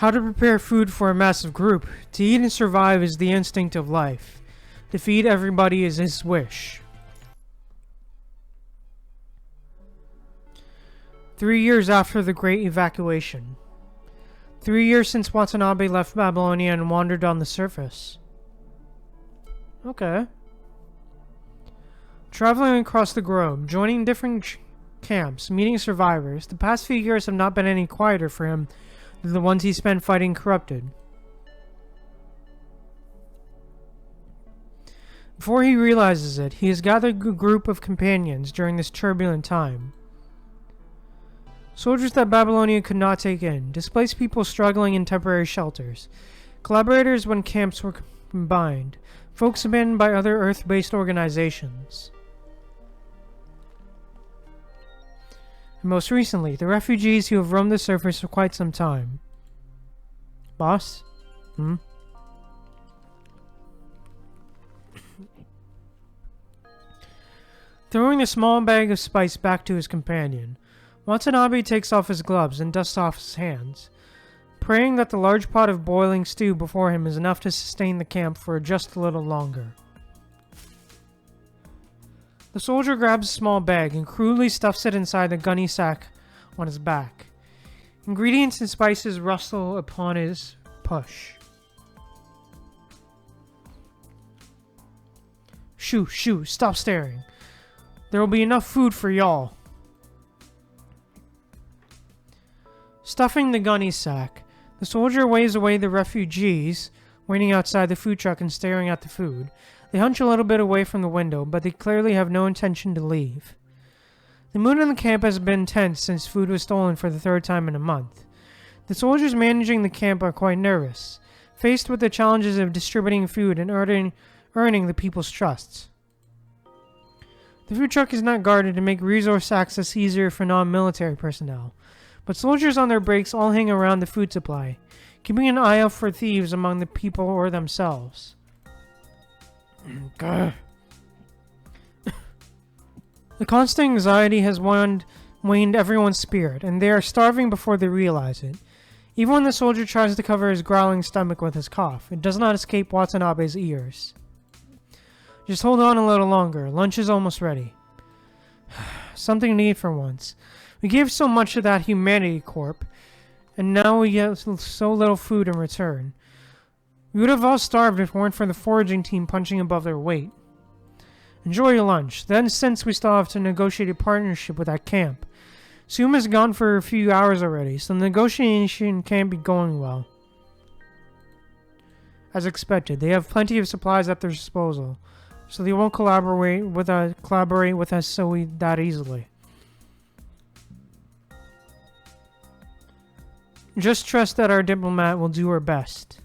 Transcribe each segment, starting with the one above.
How to prepare food for a massive group. To eat and survive is the instinct of life. To feed everybody is his wish. 3 years after the Great Evacuation. 3 years since Watanabe left Babylonia and wandered on the surface. Okay. Traveling across the globe, joining different camps, meeting survivors, the past few years have not been any quieter for him than the ones he spent fighting corrupted. Before he realizes it, he has gathered a group of companions during this turbulent time. Soldiers that Babylonia could not take in, displaced people struggling in temporary shelters, collaborators when camps were combined, folks abandoned by other Earth-based organizations. And most recently, the refugees who have roamed the surface for quite some time. Boss? Throwing a small bag of spice back to his companion, Watanabe takes off his gloves and dusts off his hands, praying that the large pot of boiling stew before him is enough to sustain the camp for just a little longer. The soldier grabs a small bag and crudely stuffs it inside the gunny sack on his back. Ingredients and spices rustle upon his push. Shoo, shoo, stop staring. There will be enough food for y'all. Stuffing the gunny sack, the soldier waves away the refugees waiting outside the food truck and staring at the food. They hunch a little bit away from the window, but they clearly have no intention to leave. The mood in the camp has been tense since food was stolen for the third time in a month. The soldiers managing the camp are quite nervous, faced with the challenges of distributing food and earning the people's trusts. The food truck is not guarded to make resource access easier for non-military personnel, but soldiers on their breaks all hang around the food supply, keeping an eye out for thieves among the people or themselves. The constant anxiety has waned everyone's spirit, and they are starving before they realize it. Even when the soldier tries to cover his growling stomach with his cough, it does not escape Watanabe's ears. Just hold on a little longer. Lunch is almost ready. Something to eat for once. We gave so much to that humanity corp, and now we get so little food in return. We would have all starved if it weren't for the foraging team punching above their weight. Enjoy your lunch. Then, since we still have to negotiate a partnership with that camp. Suma's gone for a few hours already, so the negotiation can't be going well. As expected, they have plenty of supplies at their disposal, so they won't collaborate with us that easily. Just trust that our diplomat will do her best.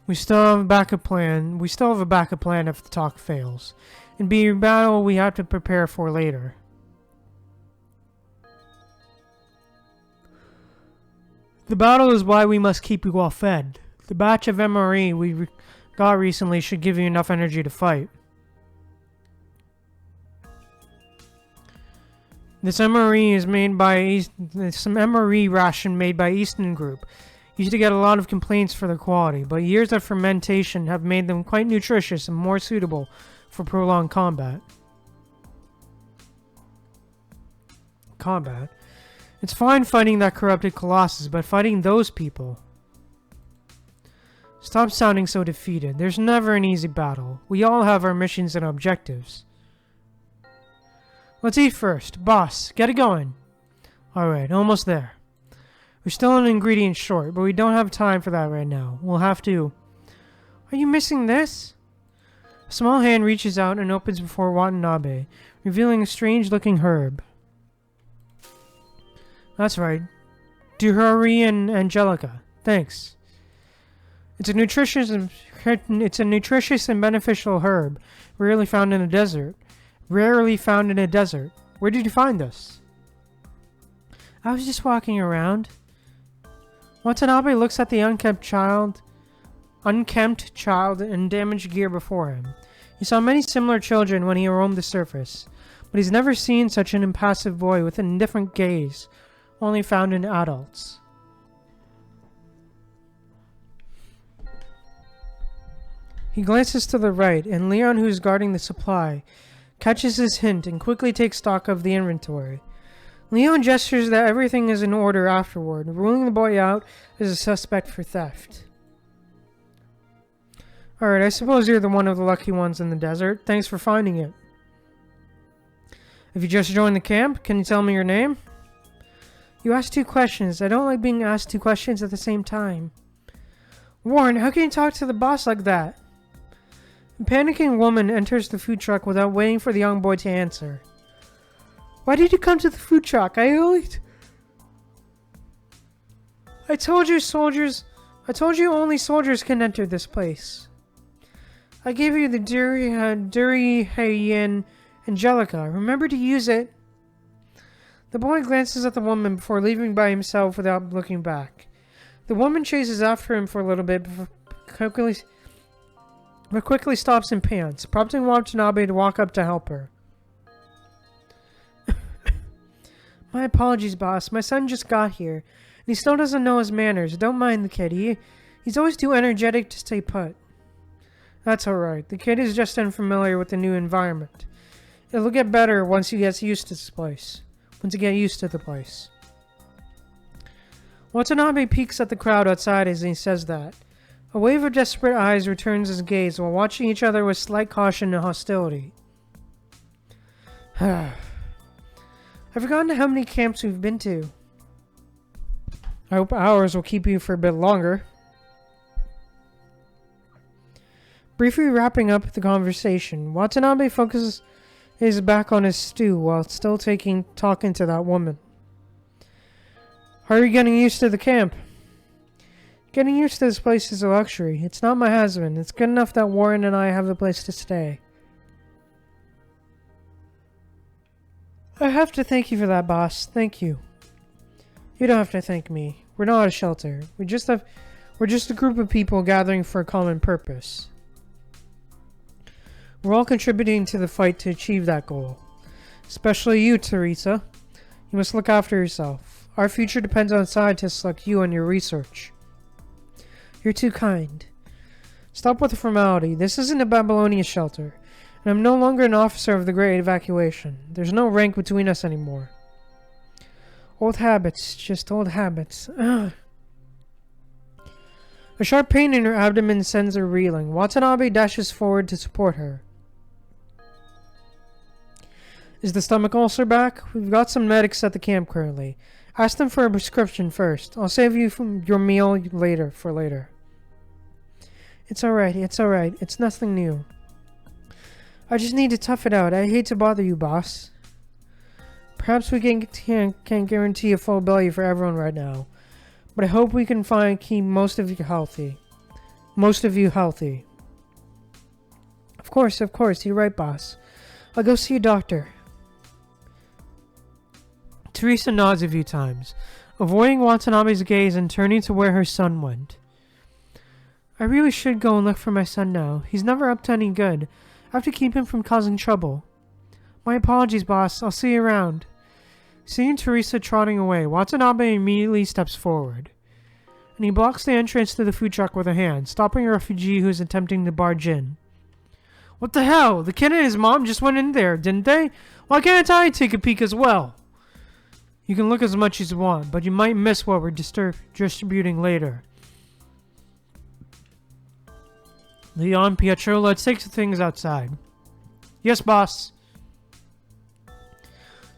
We still have a backup plan. if the talk fails. And be a battle we have to prepare for later. The battle is why we must keep you all fed. The batch of MRE we got recently should give you enough energy to fight. This MRE ration made by Eastern Group used to get a lot of complaints for their quality, but years of fermentation have made them quite nutritious and more suitable for prolonged combat. It's fine fighting that corrupted Colossus, but fighting those people... Stop sounding so defeated. There's never an easy battle. We all have our missions and objectives. Let's eat first. Boss, get it going. Alright, almost there. We're still an ingredient short, but we don't have time for that right now. We'll have to... Are you missing this? A small hand reaches out and opens before Watanabe, revealing a strange-looking herb. That's right. Duhuri and Angelica. Thanks. It's a nutritious and beneficial herb, rarely found in a desert. Where did you find this? I was just walking around. Watanabe looks at the unkempt child and damaged gear before him. He saw many similar children when he roamed the surface, but he's never seen such an impassive boy with an indifferent gaze only found in adults. He glances to the right, and Leon, who's guarding the supply, catches his hint and quickly takes stock of the inventory. Leon gestures that everything is in order afterward, ruling the boy out as a suspect for theft. Alright, I suppose you're the one of the lucky ones in the desert. Thanks for finding it. Have you just joined the camp? Can you tell me your name? You asked 2 questions. I don't like being asked 2 questions at the same time. Warren, how can you talk to the boss like that? A panicking woman enters the food truck without waiting for the young boy to answer. Why did you come to the food truck? I told you only soldiers can enter this place. I gave you the Durihayan Angelica. Remember to use it. The boy glances at the woman before leaving by himself without looking back. The woman chases after him for a little bit before quickly stops and pants, prompting Watanabe to walk up to help her. My apologies, boss. My son just got here, and he still doesn't know his manners. Don't mind the kid. He's always too energetic to stay put. That's alright. The kid is just unfamiliar with the new environment. It'll get better once he gets used to this place. Once you get used to the place. Watanabe peeks at the crowd outside as he says that. A wave of desperate eyes returns his gaze while watching each other with slight caution and hostility. I've forgotten how many camps we've been to. I hope ours will keep you for a bit longer. Briefly wrapping up the conversation, Watanabe focuses his back on his stew while still talking to that woman. How are you getting used to the camp? Getting used to this place is a luxury. It's not my husband. It's good enough that Warren and I have a place to stay. I have to thank you for that, boss. Thank you. You don't have to thank me. We're not a shelter. We're just a group of people gathering for a common purpose. We're all contributing to the fight to achieve that goal. Especially you, Teresa. You must look after yourself. Our future depends on scientists like you and your research. You're too kind. Stop with the formality. This isn't a Babylonian shelter, and I'm no longer an officer of the Great Evacuation. There's no rank between us anymore. Old habits, just old habits. Ugh. A sharp pain in her abdomen sends her reeling. Watanabe dashes forward to support her. Is the stomach ulcer back? We've got some medics at the camp currently. Ask them for a prescription first. I'll save you from your meal later. It's alright, It's nothing new. I just need to tough it out. I hate to bother you, boss. Perhaps we can't guarantee a full belly for everyone right now. But I hope we can keep most of you healthy. Of course, you're right, boss. I'll go see a doctor. Teresa nods a few times, avoiding Watanabe's gaze and turning to where her son went. I really should go and look for my son now. He's never up to any good. I have to keep him from causing trouble. My apologies, boss. I'll see you around. Seeing Teresa trotting away, Watanabe immediately steps forward, and he blocks the entrance to the food truck with a hand, stopping a refugee who is attempting to barge in. What the hell? The kid and his mom just went in there, didn't they? Why can't I take a peek as well? You can look as much as you want, but you might miss what we're distributing later. Leon, Pietro, let's take the things outside. Yes, boss.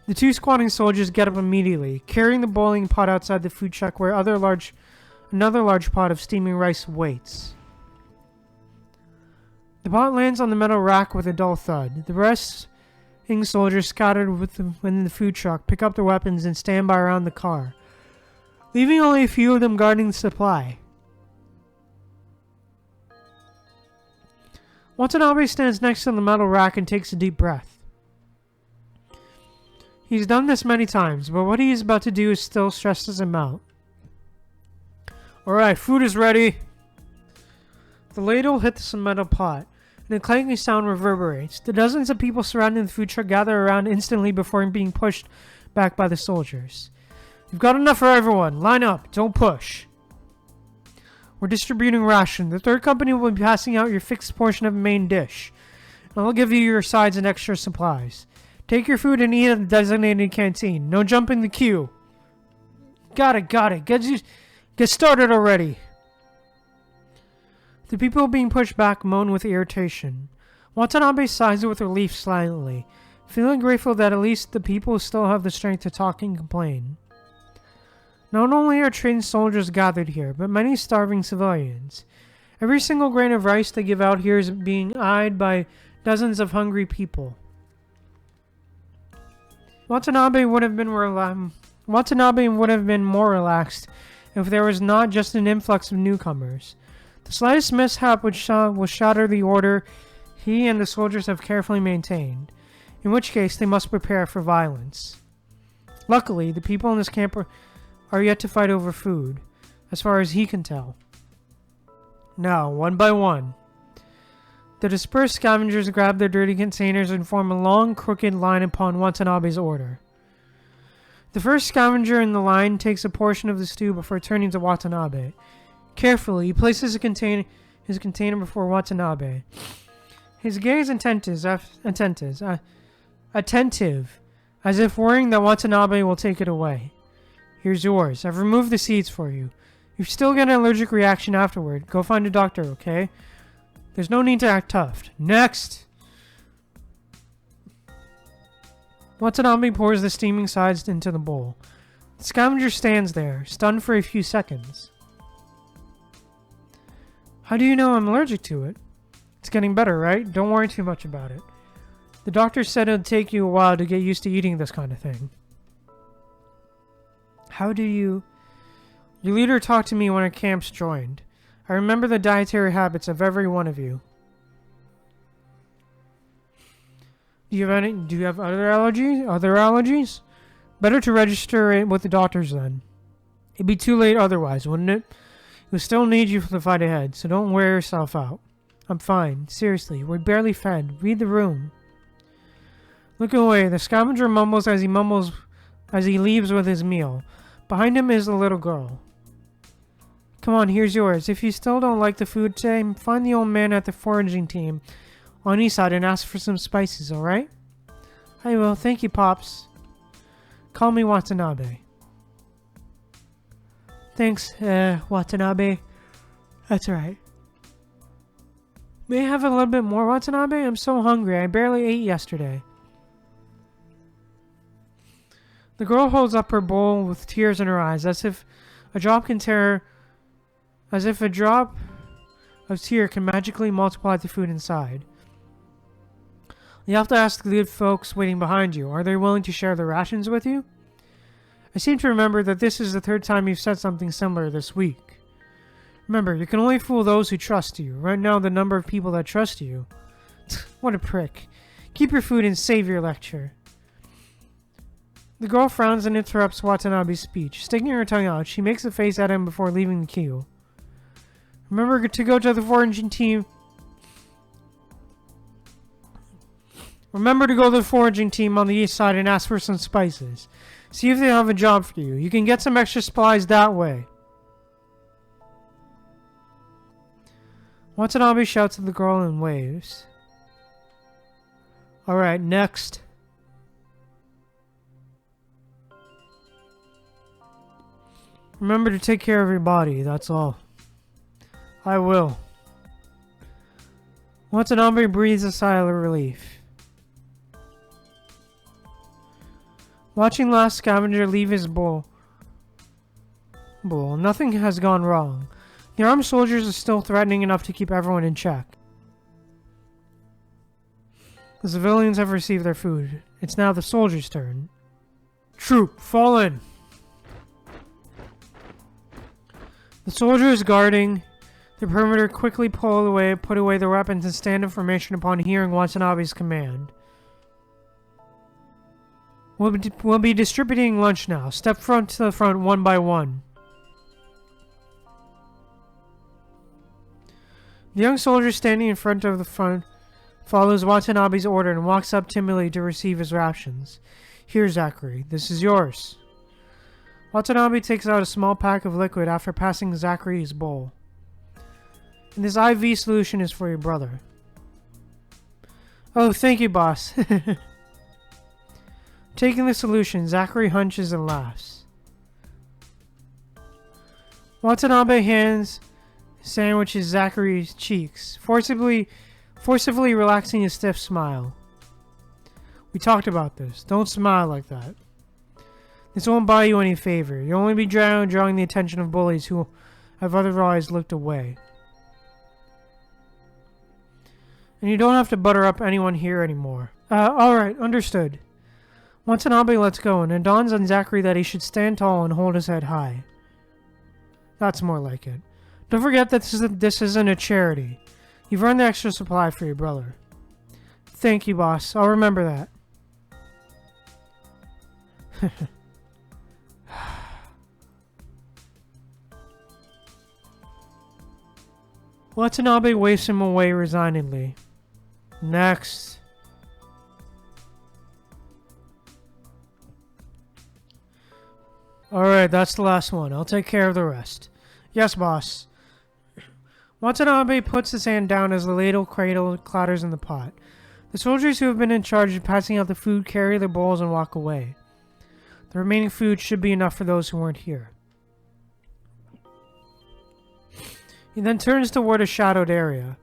The 2 squatting soldiers get up immediately, carrying the boiling pot outside the food truck where another large pot of steaming rice waits. The pot lands on the metal rack with a dull thud. The resting soldiers scattered within the food truck pick up their weapons and stand by around the car, leaving only a few of them guarding the supply. Watanabe stands next to the metal rack and takes a deep breath. He's done this many times, but what he is about to do still stresses him out. Alright, food is ready. The ladle hits the metal pot, and a clanking sound reverberates. The dozens of people surrounding the food truck gather around instantly before being pushed back by the soldiers. You've got enough for everyone. Line up. Don't push. We're distributing ration. The third company will be passing out your fixed portion of the main dish. And I'll give you your sides and extra supplies. Take your food and eat at the designated canteen. No jumping the queue. Got it. Get started already. The people being pushed back moan with irritation. Watanabe sighs with relief slightly, feeling grateful that at least the people still have the strength to talk and complain. Not only are trained soldiers gathered here, but many starving civilians. Every single grain of rice they give out here is being eyed by dozens of hungry people. Watanabe would have been more relaxed if there was not just an influx of newcomers. The slightest mishap will shatter the order he and the soldiers have carefully maintained, in which case they must prepare for violence. Luckily, the people in this camp are yet to fight over food, as far as he can tell. Now, one by one, the dispersed scavengers grab their dirty containers and form a long, crooked line upon Watanabe's order. The first scavenger in the line takes a portion of the stew before turning to Watanabe. Carefully, he places his container before Watanabe. His gaze attentive, as if worrying that Watanabe will take it away. Here's yours. I've removed the seeds for you. You still get an allergic reaction afterward. Go find a doctor, okay? There's no need to act tough. Next! Watanabe pours the steaming sides into the bowl. The scavenger stands there, stunned for a few seconds. How do you know I'm allergic to it? It's getting better, right? Don't worry too much about it. The doctor said it'd take you a while to get used to eating this kind of thing. How do you... Your leader talked to me when our camps joined. I remember the dietary habits of every one of you. Do you have other allergies? Better to register it with the doctors then. It'd be too late otherwise, wouldn't it? We still need you for the fight ahead, so don't wear yourself out. I'm fine. Seriously, we're barely fed. Read the room. Looking away, the scavenger mumbles as he leaves with his meal. Behind him is the little girl. Come on, here's yours. If you still don't like the food today, find the old man at the foraging team on east side and ask for some spices, alright? I will. Thank you, Pops. Call me Watanabe. Thanks, Watanabe. That's right. May I have a little bit more, Watanabe? I'm so hungry. I barely ate yesterday. The girl holds up her bowl with tears in her eyes, as if a drop of tear can magically multiply the food inside. You have to ask the good folks waiting behind you. Are they willing to share their rations with you? I seem to remember that this is the third time you've said something similar this week. Remember, you can only fool those who trust you. Right now, the number of people that trust you... What a prick. Keep your food and save your lecture. The girl frowns and interrupts Watanabe's speech. Sticking her tongue out, she makes a face at him before leaving the queue. Remember to go to the foraging team... Remember to go to the foraging team on the east side and ask for some spices. See if they have a job for you. You can get some extra supplies that way. Watanabe shouts at the girl and waves. Alright, next. Remember to take care of your body, that's all. I will. Watanabe breathes a sigh of relief. Watching last scavenger leave his bowl, nothing has gone wrong. The armed soldiers are still threatening enough to keep everyone in check. The civilians have received their food. It's now the soldiers' turn. Troop, fall in! The soldiers guarding the perimeter quickly put away their weapons and stand in formation upon hearing Watanabe's command. We'll be distributing lunch now. Step front to the front one by one. The young soldier standing in front of the front follows Watanabe's order and walks up timidly to receive his rations. Here, Zachary, this is yours. Watanabe takes out a small pack of liquid after passing Zachary's bowl. And this IV solution is for your brother. Oh, thank you, boss. Taking the solution, Zachary hunches and laughs. Watanabe hands sandwiches Zachary's cheeks, forcibly relaxing his stiff smile. We talked about this. Don't smile like that. This won't buy you any favor. You'll only be drawing the attention of bullies who have otherwise looked away. And you don't have to butter up anyone here anymore. Alright, understood. Watanabe lets go, and it dawns on Zachary that he should stand tall and hold his head high. That's more like it. Don't forget that this isn't a charity. You've earned the extra supply for your brother. Thank you, boss. I'll remember that. Watanabe waves him away resignedly. Next. Alright, that's the last one. I'll take care of the rest. Yes, boss. Watanabe puts his hand down as the ladle cradle clatters in the pot. The soldiers who have been in charge of passing out the food carry their bowls and walk away. The remaining food should be enough for those who weren't here. He then turns toward a shadowed area.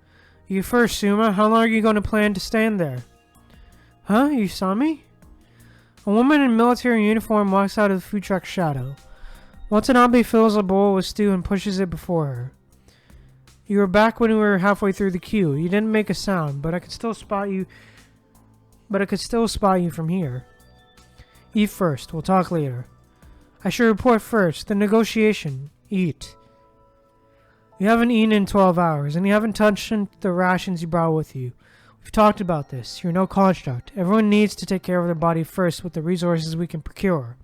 You first, Suma. How long are you going to plan to stand there? Huh? You saw me? A woman in military uniform walks out of the food truck's shadow. Watanabe fills a bowl with stew and pushes it before her. You were back when we were halfway through the queue. You didn't make a sound, but I could still spot you. From here. Eat first. We'll talk later. I should report first. The negotiation. Eat. You haven't eaten in 12 hours, and you haven't touched the rations you brought with you. We've talked about this. You're no construct. Everyone needs to take care of their body first with the resources we can procure.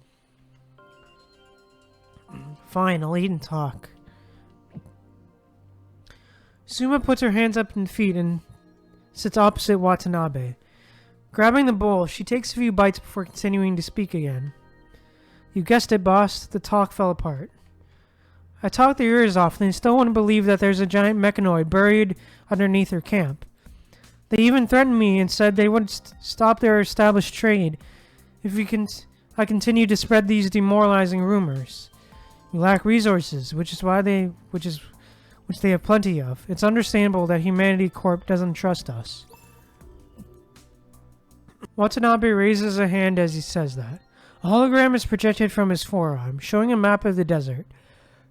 Fine, I'll eat and talk. Suma puts her hands up and feet and sits opposite Watanabe. Grabbing the bowl, she takes a few bites before continuing to speak again. You guessed it, boss. The talk fell apart. I talked their ears off, and they still wouldn't believe that there's a giant mechanoid buried underneath their camp. They even threatened me and said they would stop their established trade if I continued to spread these demoralizing rumors. We lack resources, which they have plenty of. It's understandable that Humanity Corp doesn't trust us. Watanabe raises a hand as he says that. A hologram is projected from his forearm, showing a map of the desert.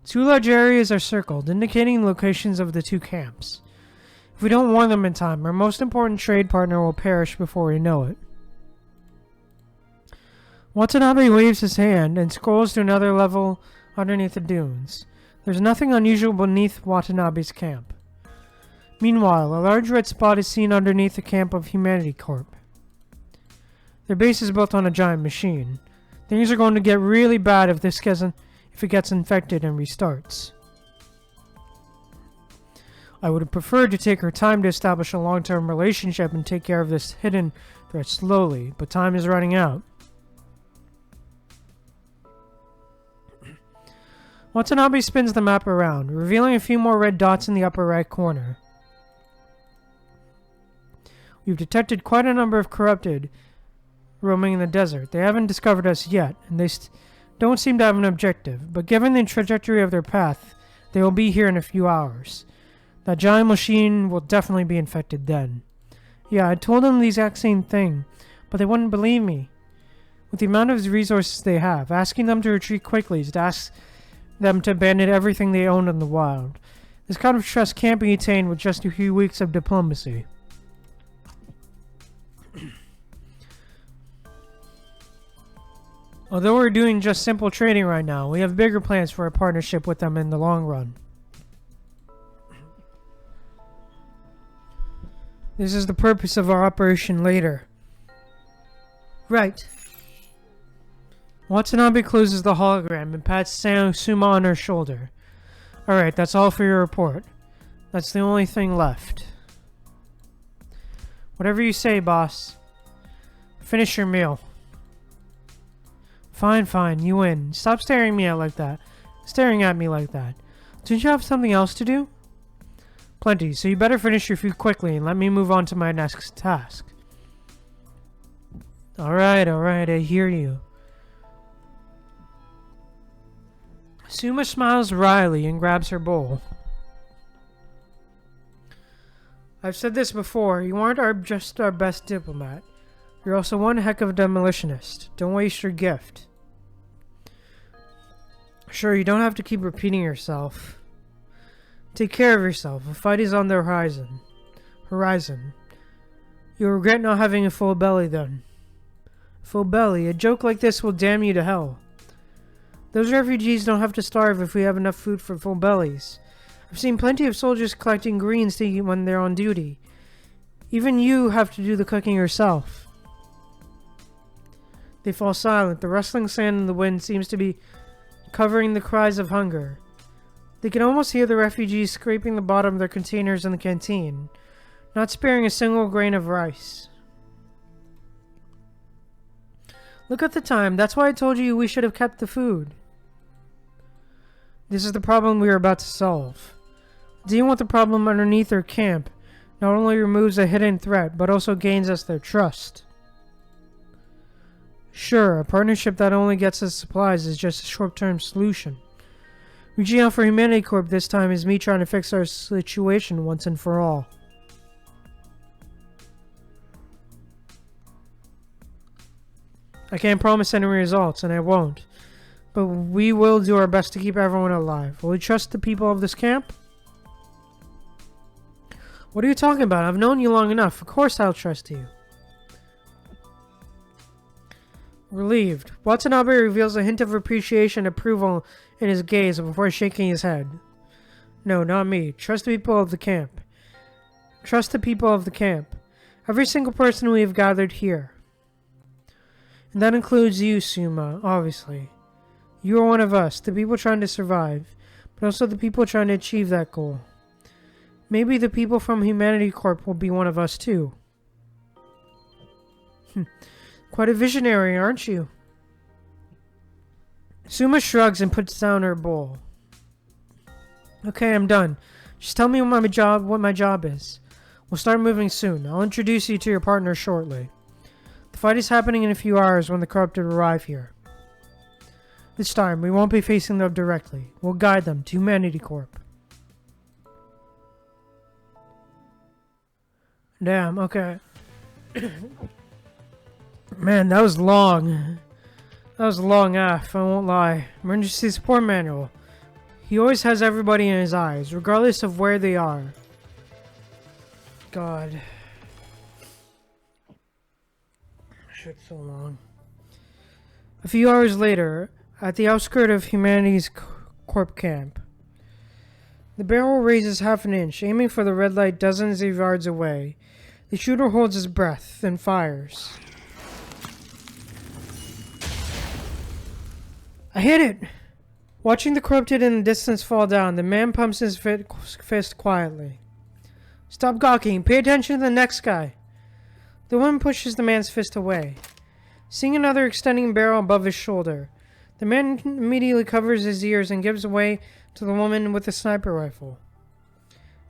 2 large areas are circled, indicating locations of the 2 camps. If we don't warn them in time, our most important trade partner will perish before we know it. Watanabe waves his hand and scrolls to another level underneath the dunes. There's nothing unusual beneath Watanabe's camp. Meanwhile, a large red spot is seen underneath the camp of Humanity Corp. Their base is built on a giant machine. Things are going to get really bad if it gets infected and restarts. I would have preferred to take her time to establish a long-term relationship and take care of this hidden threat slowly, but time is running out. Watanabe spins the map around, revealing a few more red dots in the upper right corner. We've detected quite a number of corrupted roaming in the desert. They haven't discovered us yet, and they don't seem to have an objective, but given the trajectory of their path, they will be here in a few hours. That giant machine will definitely be infected then. Yeah, I told them the exact same thing, but they wouldn't believe me. With the amount of resources they have, asking them to retreat quickly is to ask them to abandon everything they own in the wild. This kind of trust can't be attained with just a few weeks of diplomacy. Although we're doing just simple trading right now, we have bigger plans for a partnership with them in the long run. This is the purpose of our operation later. Right. Watanabe closes the hologram and pats Suma on her shoulder. Alright, that's all for your report. That's the only thing left. Whatever you say, boss. Finish your meal. Fine, fine, you win. Stop staring at me like that. Don't you have something else to do? Plenty, so you better finish your food quickly and let me move on to my next task. Alright, I hear you. Suma smiles wryly and grabs her bowl. I've said this before, you aren't just our best diplomat. You're also one heck of a demolitionist. Don't waste your gift. Sure, you don't have to keep repeating yourself. Take care of yourself. A fight is on the horizon. You'll regret not having a full belly then. Full belly? A joke like this will damn you to hell. Those refugees don't have to starve if we have enough food for full bellies. I've seen plenty of soldiers collecting greens to eat when they're on duty. Even you have to do the cooking yourself. They fall silent. The rustling sand in the wind seems to be covering the cries of hunger. They can almost hear the refugees scraping the bottom of their containers in the canteen, not sparing a single grain of rice. Look at the time. That's why I told you we should have kept the food. This is the problem we are about to solve. Dealing with the problem underneath their camp not only removes a hidden threat, but also gains us their trust. Sure, a partnership that only gets us supplies is just a short-term solution. Reaching out for Humanity Corp this time is me trying to fix our situation once and for all. I can't promise any results, and I won't. But we will do our best to keep everyone alive. Will you trust the people of this camp? What are you talking about? I've known you long enough. Of course I'll trust you. Relieved, Watanabe reveals a hint of appreciation and approval in his gaze before shaking his head. No, not me. Trust the people of the camp. Trust the people of the camp. Every single person we have gathered here. And that includes you, Suma, obviously. You are one of us, the people trying to survive, but also the people trying to achieve that goal. Maybe the people from Humanity Corp will be one of us too. Quite a visionary, aren't you? Suma shrugs and puts down her bowl. Okay, I'm done. Just tell me what my job is. We'll start moving soon. I'll introduce you to your partner shortly. The fight is happening in a few hours when the corrupted arrive here. This time, we won't be facing them directly. We'll guide them to Humanity Corp. Damn, okay. Man, that was long. That was a long F, I won't lie. Emergency support manual. He always has everybody in his eyes, regardless of where they are. God. Shit, so long. A few hours later, at the outskirts of Humanity's Corp camp, the barrel raises half an inch, aiming for the red light dozens of yards away. The shooter holds his breath, then fires. I hit it! Watching the corrupted in the distance fall down, the man pumps his fist quietly. Stop gawking. Pay attention to the next guy. The woman pushes the man's fist away. Seeing another extending barrel above his shoulder, the man immediately covers his ears and gives way to the woman with the sniper rifle.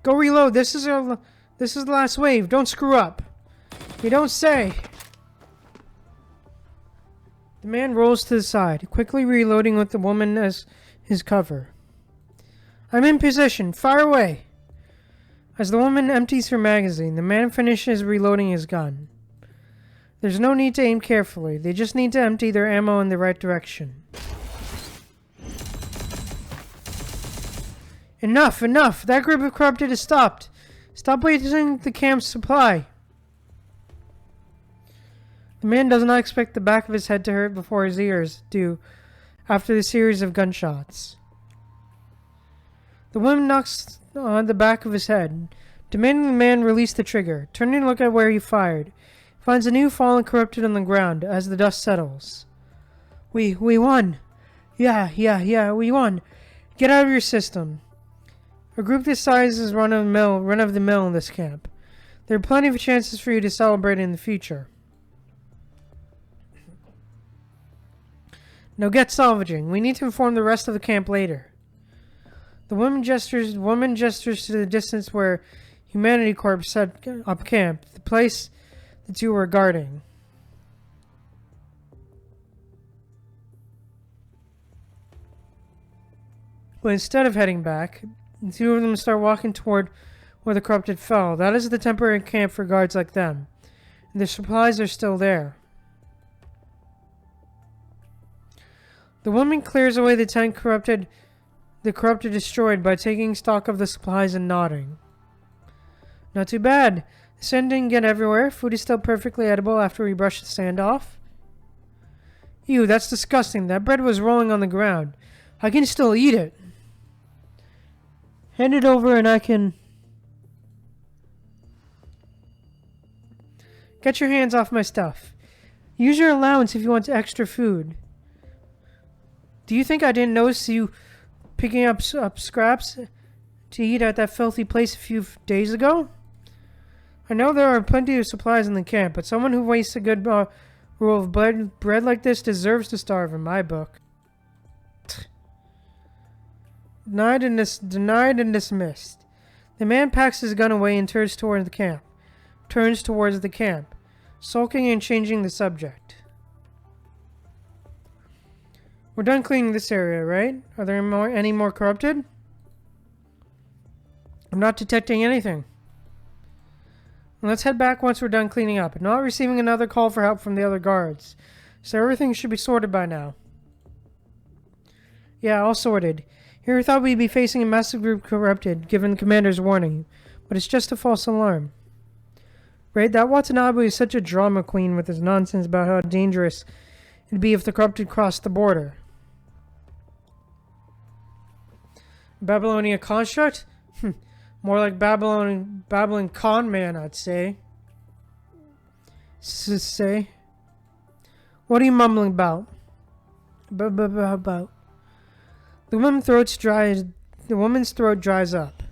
Go reload. This is the last wave. Don't screw up. You don't say. The man rolls to the side, quickly reloading with the woman as his cover. I'm in position. Fire away. As the woman empties her magazine, the man finishes reloading his gun. There's no need to aim carefully. They just need to empty their ammo in the right direction. Enough, enough! That group of corrupted is stopped. Stop wasting the camp's supply. The man does not expect the back of his head to hurt before his ears do after the series of gunshots. The woman knocks on the back of his head, demanding the man release the trigger. Turning to look at where he fired, he finds a new fallen corrupted on the ground as the dust settles. We won. Yeah, we won. Get out of your system. A group this size is run of the mill in this camp. There are plenty of chances for you to celebrate in the future. Now get salvaging. We need to inform the rest of the camp later. The woman gestures to the distance where Humanity Corp set up camp, the place the two were guarding. But instead of heading back, the two of them start walking toward where the corrupted fell. That is the temporary camp for guards like them. And their supplies are still there. The woman clears away the tent corrupted destroyed by taking stock of the supplies and nodding. Not too bad. The sand didn't get everywhere. Food is still perfectly edible after we brush the sand off. Ew, that's disgusting. That bread was rolling on the ground. I can still eat it. Hand it over and I can... Get your hands off my stuff. Use your allowance if you want extra food. Do you think I didn't notice you picking up scraps to eat at that filthy place a few days ago? I know there are plenty of supplies in the camp, but someone who wastes a good roll of bread like this deserves to starve in my book. Denied and dismissed. The man packs his gun away and turns towards the camp, sulking and changing the subject. We're done cleaning this area, right? Are there any more corrupted? I'm not detecting anything. Let's head back once we're done cleaning up. I'm not receiving another call for help from the other guards, so everything should be sorted by now. Yeah, all sorted. Here we thought we'd be facing a massive group corrupted, given the commander's warning, but it's just a false alarm. Right? That Watanabe is such a drama queen with his nonsense about how dangerous it'd be if the corrupted crossed the border. Babylonia construct? More like babbling con man, I'd say. What are you mumbling about? About. The woman's throat dries up.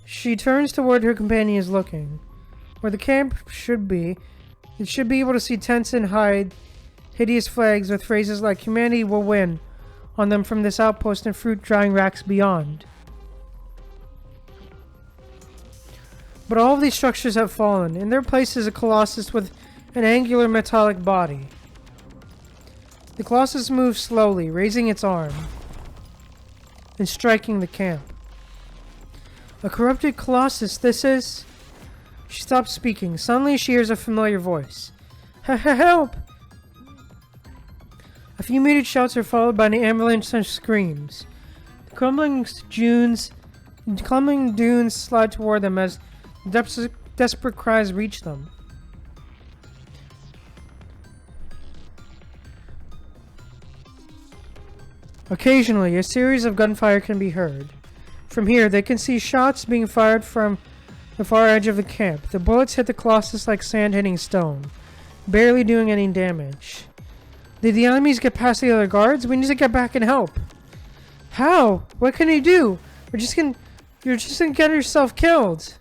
She turns toward her companions looking. Where the camp should be, it should be able to see tents and hide hideous flags with phrases like "Humanity will win" on them from this outpost and fruit drying racks beyond. But all of these structures have fallen. In their place is a colossus with an angular metallic body. The colossus moves slowly, raising its arm and striking the camp. A corrupted colossus, this is... She stops speaking. Suddenly she hears a familiar voice. Help! A few muted shouts are followed by an avalanche of screams. The crumbling dunes slide toward them as desperate cries reach them. Occasionally, a series of gunfire can be heard. From here, they can see shots being fired from the far edge of the camp. The bullets hit the colossus like sand hitting stone, barely doing any damage. Did the enemies get past the other guards? We need to get back and help. How? What can you do? You're just gonna get yourself killed.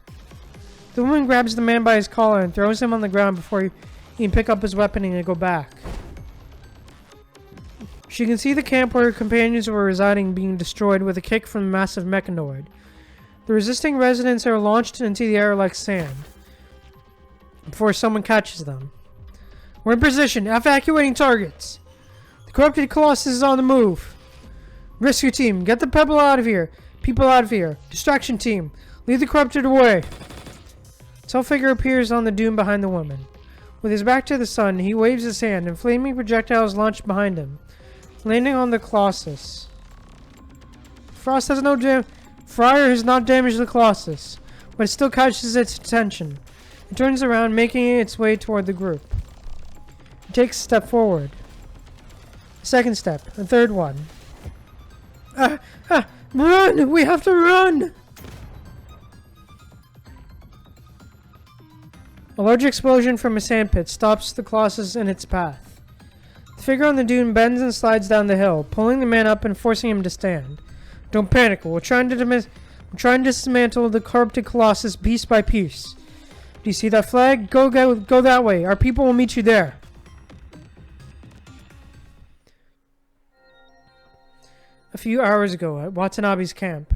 The woman grabs the man by his collar and throws him on the ground before he can pick up his weapon and go back. She can see the camp where her companions were residing being destroyed with a kick from the massive mechanoid. The resisting residents are launched into the air like sand before someone catches them. We're in position. Evacuating targets. The corrupted colossus is on the move. Rescue team, get the people out of here. Distraction team, lead the corrupted away. A tall figure appears on the dune behind the woman. With his back to the sun, he waves his hand and flaming projectiles launch behind him, landing on the colossus. Fire has not damaged the colossus, but it still catches its attention. It turns around, making its way toward the group. It takes a step forward. A second step. A third one. Run! We have to run! A large explosion from a sandpit stops the colossus in its path. The figure on the dune bends and slides down the hill, pulling the man up and forcing him to stand. Don't panic. We're trying to dismantle the corrupted colossus piece by piece. Do you see that flag? Go that way. Our people will meet you there. a few hours ago at Watanabe's camp.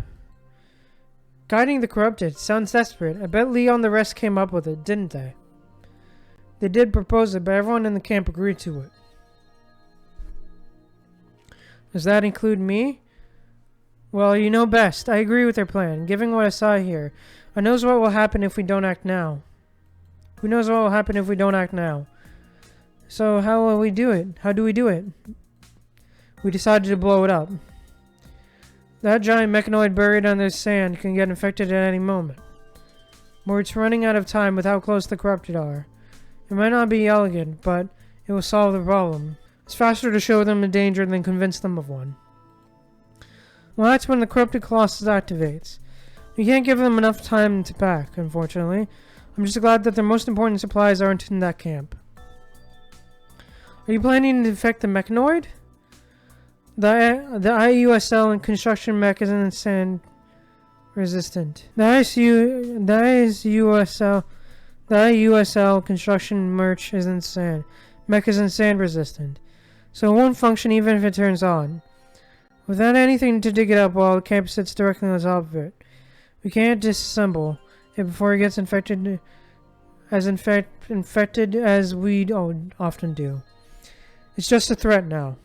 Guiding the corrupted sounds desperate. I bet Leon and the rest came up with it, didn't they? They did propose it, but everyone in the camp agreed to it. Does that include me? Well, you know best. I agree with their plan. Given what I saw here, I knows what will happen if we don't act now. Who knows what will happen if we don't act now? So how will we do it? How do we do it? We decided to blow it up. That giant mechanoid buried under sand can get infected at any moment. We're running out of time with how close the corrupted are. It might not be elegant, but it will solve the problem. It's faster to show them a danger than convince them of one. Well, that's when the corrupted Colossus activates. We can't give them enough time to pack, unfortunately. I'm just glad that their most important supplies aren't in that camp. Are you planning to infect the mechanoid? The IUSL and construction mech isn't sand resistant. The IUSL construction merch isn't sand. Mech isn't sand resistant. So it won't function even if it turns on. Without anything to dig it up while the camp sits directly on top of it. We can't disassemble it before it gets infected as we often do. It's just a threat now.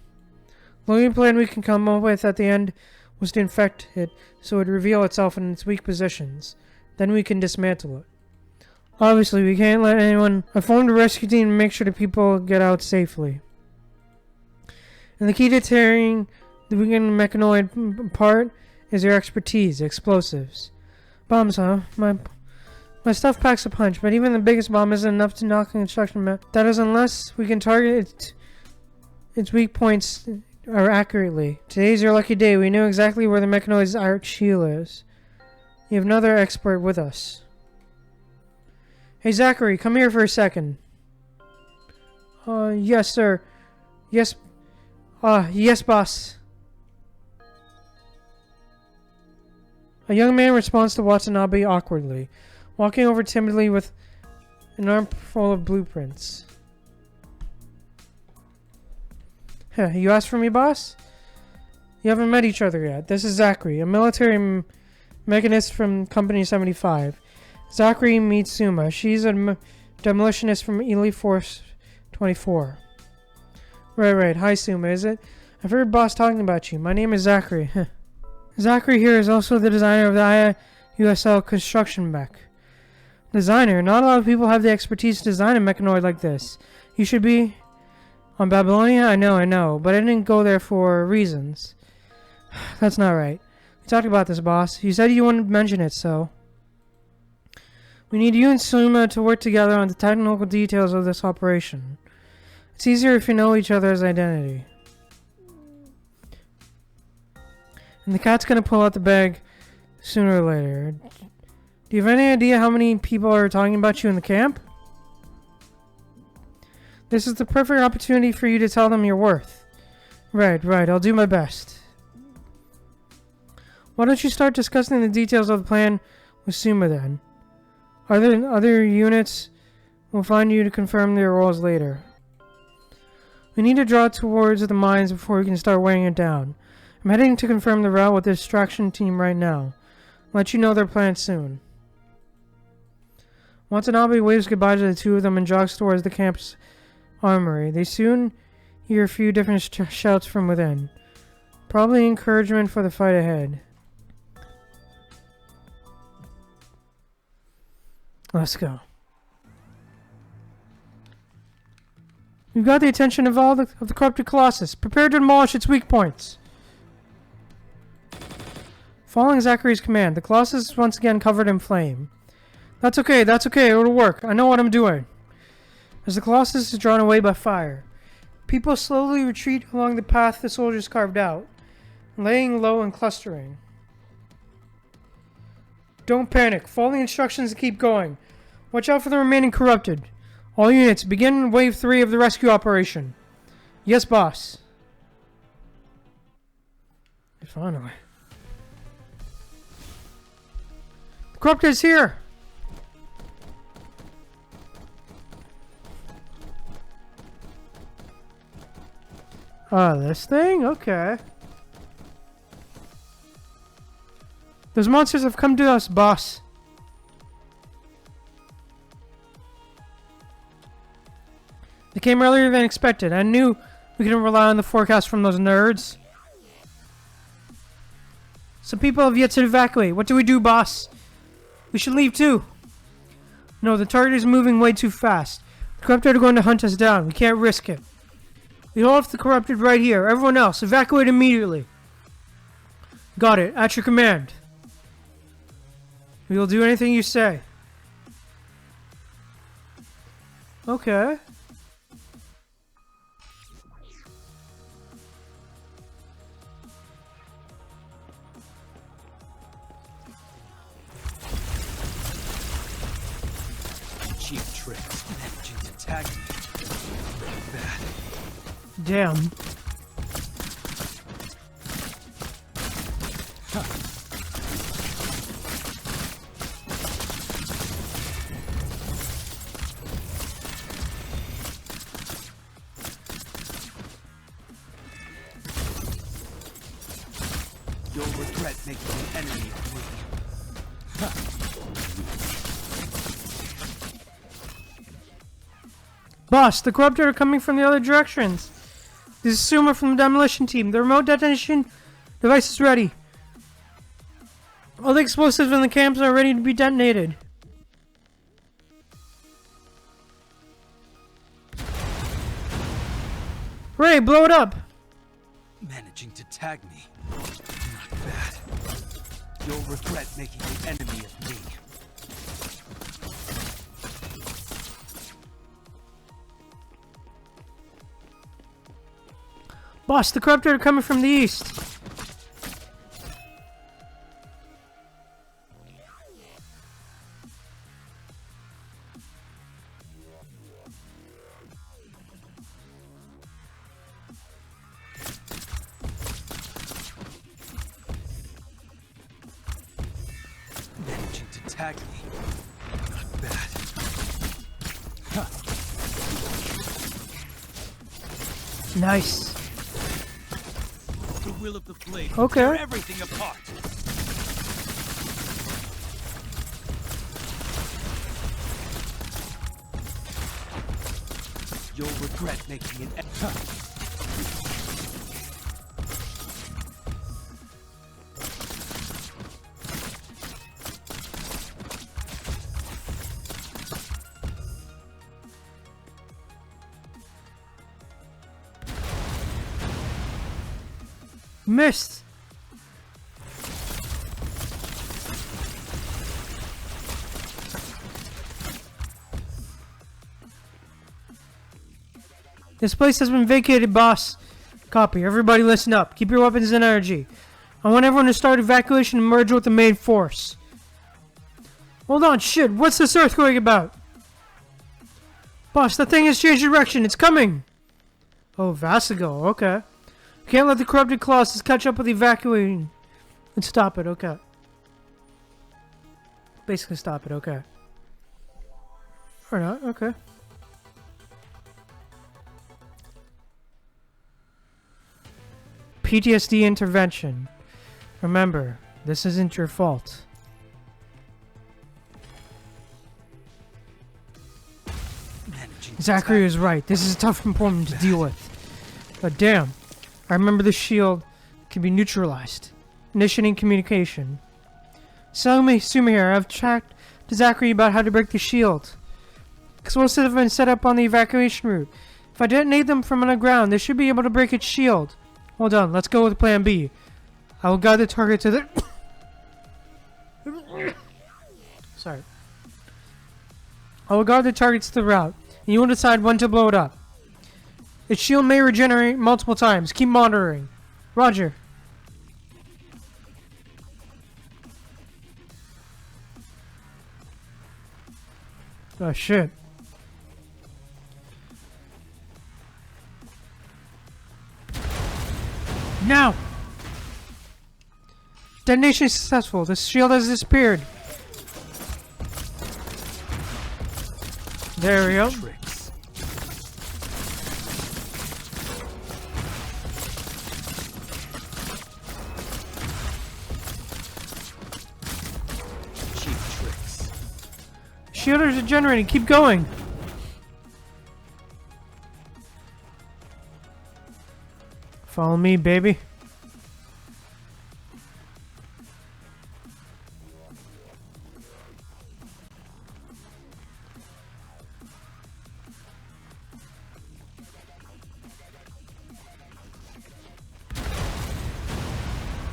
The only plan we can come up with at the end was to infect it so it would reveal itself in its weak positions. Then we can dismantle it. Obviously, we can't let anyone... I formed a rescue team to make sure the people get out safely. And the key to tearing the weakened mechanoid apart is your expertise, explosives. Bombs, huh? My stuff packs a punch, but even the biggest bomb isn't enough to knock a construction mech. That is unless we can target its weak points accurately. Today's your lucky day. We know exactly where the mechanoid's arch heel is. You have another expert with us. Hey Zachary, come here for a second. Yes sir. Yes. Yes boss. A young man responds to Watanabe awkwardly, walking over timidly with an armful of blueprints. You asked for me, boss? You haven't met each other yet. This is Zachary, a military mechanist from Company 75. Zachary meets Suma. She's a demolitionist from Elite Force 24. Right. Hi, Suma, is it? I've heard boss talking about you. My name is Zachary. Zachary here is also the designer of the IUSL construction mech. Designer? Not a lot of people have the expertise to design a mechanoid like this. You should be... On Babylonia? I know, but I didn't go there for reasons. That's not right. We talked about this, boss. You said you wouldn't mention it, so... We need you and Suma to work together on the technical details of this operation. It's easier if you know each other's identity. And the cat's gonna pull out the bag sooner or later. Do you have any idea how many people are talking about you in the camp? This is the perfect opportunity for you to tell them your worth. Right, I'll do my best. Why don't you start discussing the details of the plan with Suma then? Other units will find you to confirm their roles later. We need to draw towards the mines before we can start weighing it down. I'm heading to confirm the route with the extraction team right now. I'll let you know their plans soon. Watanabe waves goodbye to the two of them and jogs towards the camp's armory. They soon hear a few different shouts from within. Probably encouragement for the fight ahead. Let's go. We've got the attention of all the corrupted Colossus. Prepare to demolish its weak points. Following Zachary's command, the Colossus is once again covered in flame. That's okay, it'll work. I know what I'm doing. As the Colossus is drawn away by fire, people slowly retreat along the path the soldiers carved out, laying low and clustering. Don't panic. Follow the instructions and keep going. Watch out for the remaining corrupted. All units, begin wave 3 of the rescue operation. Yes, boss. Finally. The corrupted is here! This thing? Okay. Those monsters have come to us, boss. They came earlier than expected. I knew we couldn't rely on the forecast from those nerds. Some people have yet to evacuate. What do we do, boss? We should leave too. No, the target is moving way too fast. The corrupted are going to hunt us down. We can't risk it. We hold off the corrupted right here. Everyone else, evacuate immediately. Got it. At your command. We will do anything you say. Okay. Cheap tricks, managing to tag me. Bad. Damn. You'll regret making an enemy of me. Boss, the corrupted are coming from the other directions. This is Suma from the demolition team. The remote detonation device is ready. All the explosives in the camps are ready to be detonated. Ray, blow it up! Managing to tag me. Not bad. You'll regret making an enemy of me. Boss, the corrupted are coming from the east. Managing to tag me. Not bad. Nice. The will of the blade. Okay. Tear everything apart. You'll regret making an Missed. This place has been vacated, boss. Copy. Everybody listen up. Keep your weapons and energy. I want everyone to start evacuation and merge with the main force. Hold on, shit. What's this earthquake about? Boss, the thing has changed direction. It's coming. Oh, Vasigo. Okay. Can't let the corrupted Colossus catch up with evacuating. And stop it, okay. Basically stop it, okay. Or not, okay. PTSD intervention. Remember, this isn't your fault. Zachary is right. This is a tough problem to deal with. But damn. I remember the shield can be neutralized. Initiating communication. Suma here. I've tracked to Zachary about how to break the shield. Explosives have been set up on the evacuation route. If I detonate them from underground, they should be able to break its shield. Hold on, let's go with plan B. I will guide the target to the... Sorry. I will guard the target to the route, and you will decide when to blow it up. Its shield may regenerate multiple times. Keep monitoring. Roger. Oh shit. Now! Detonation is successful. The shield has disappeared. There we go. Shielders are generating. Keep going. Follow me, baby.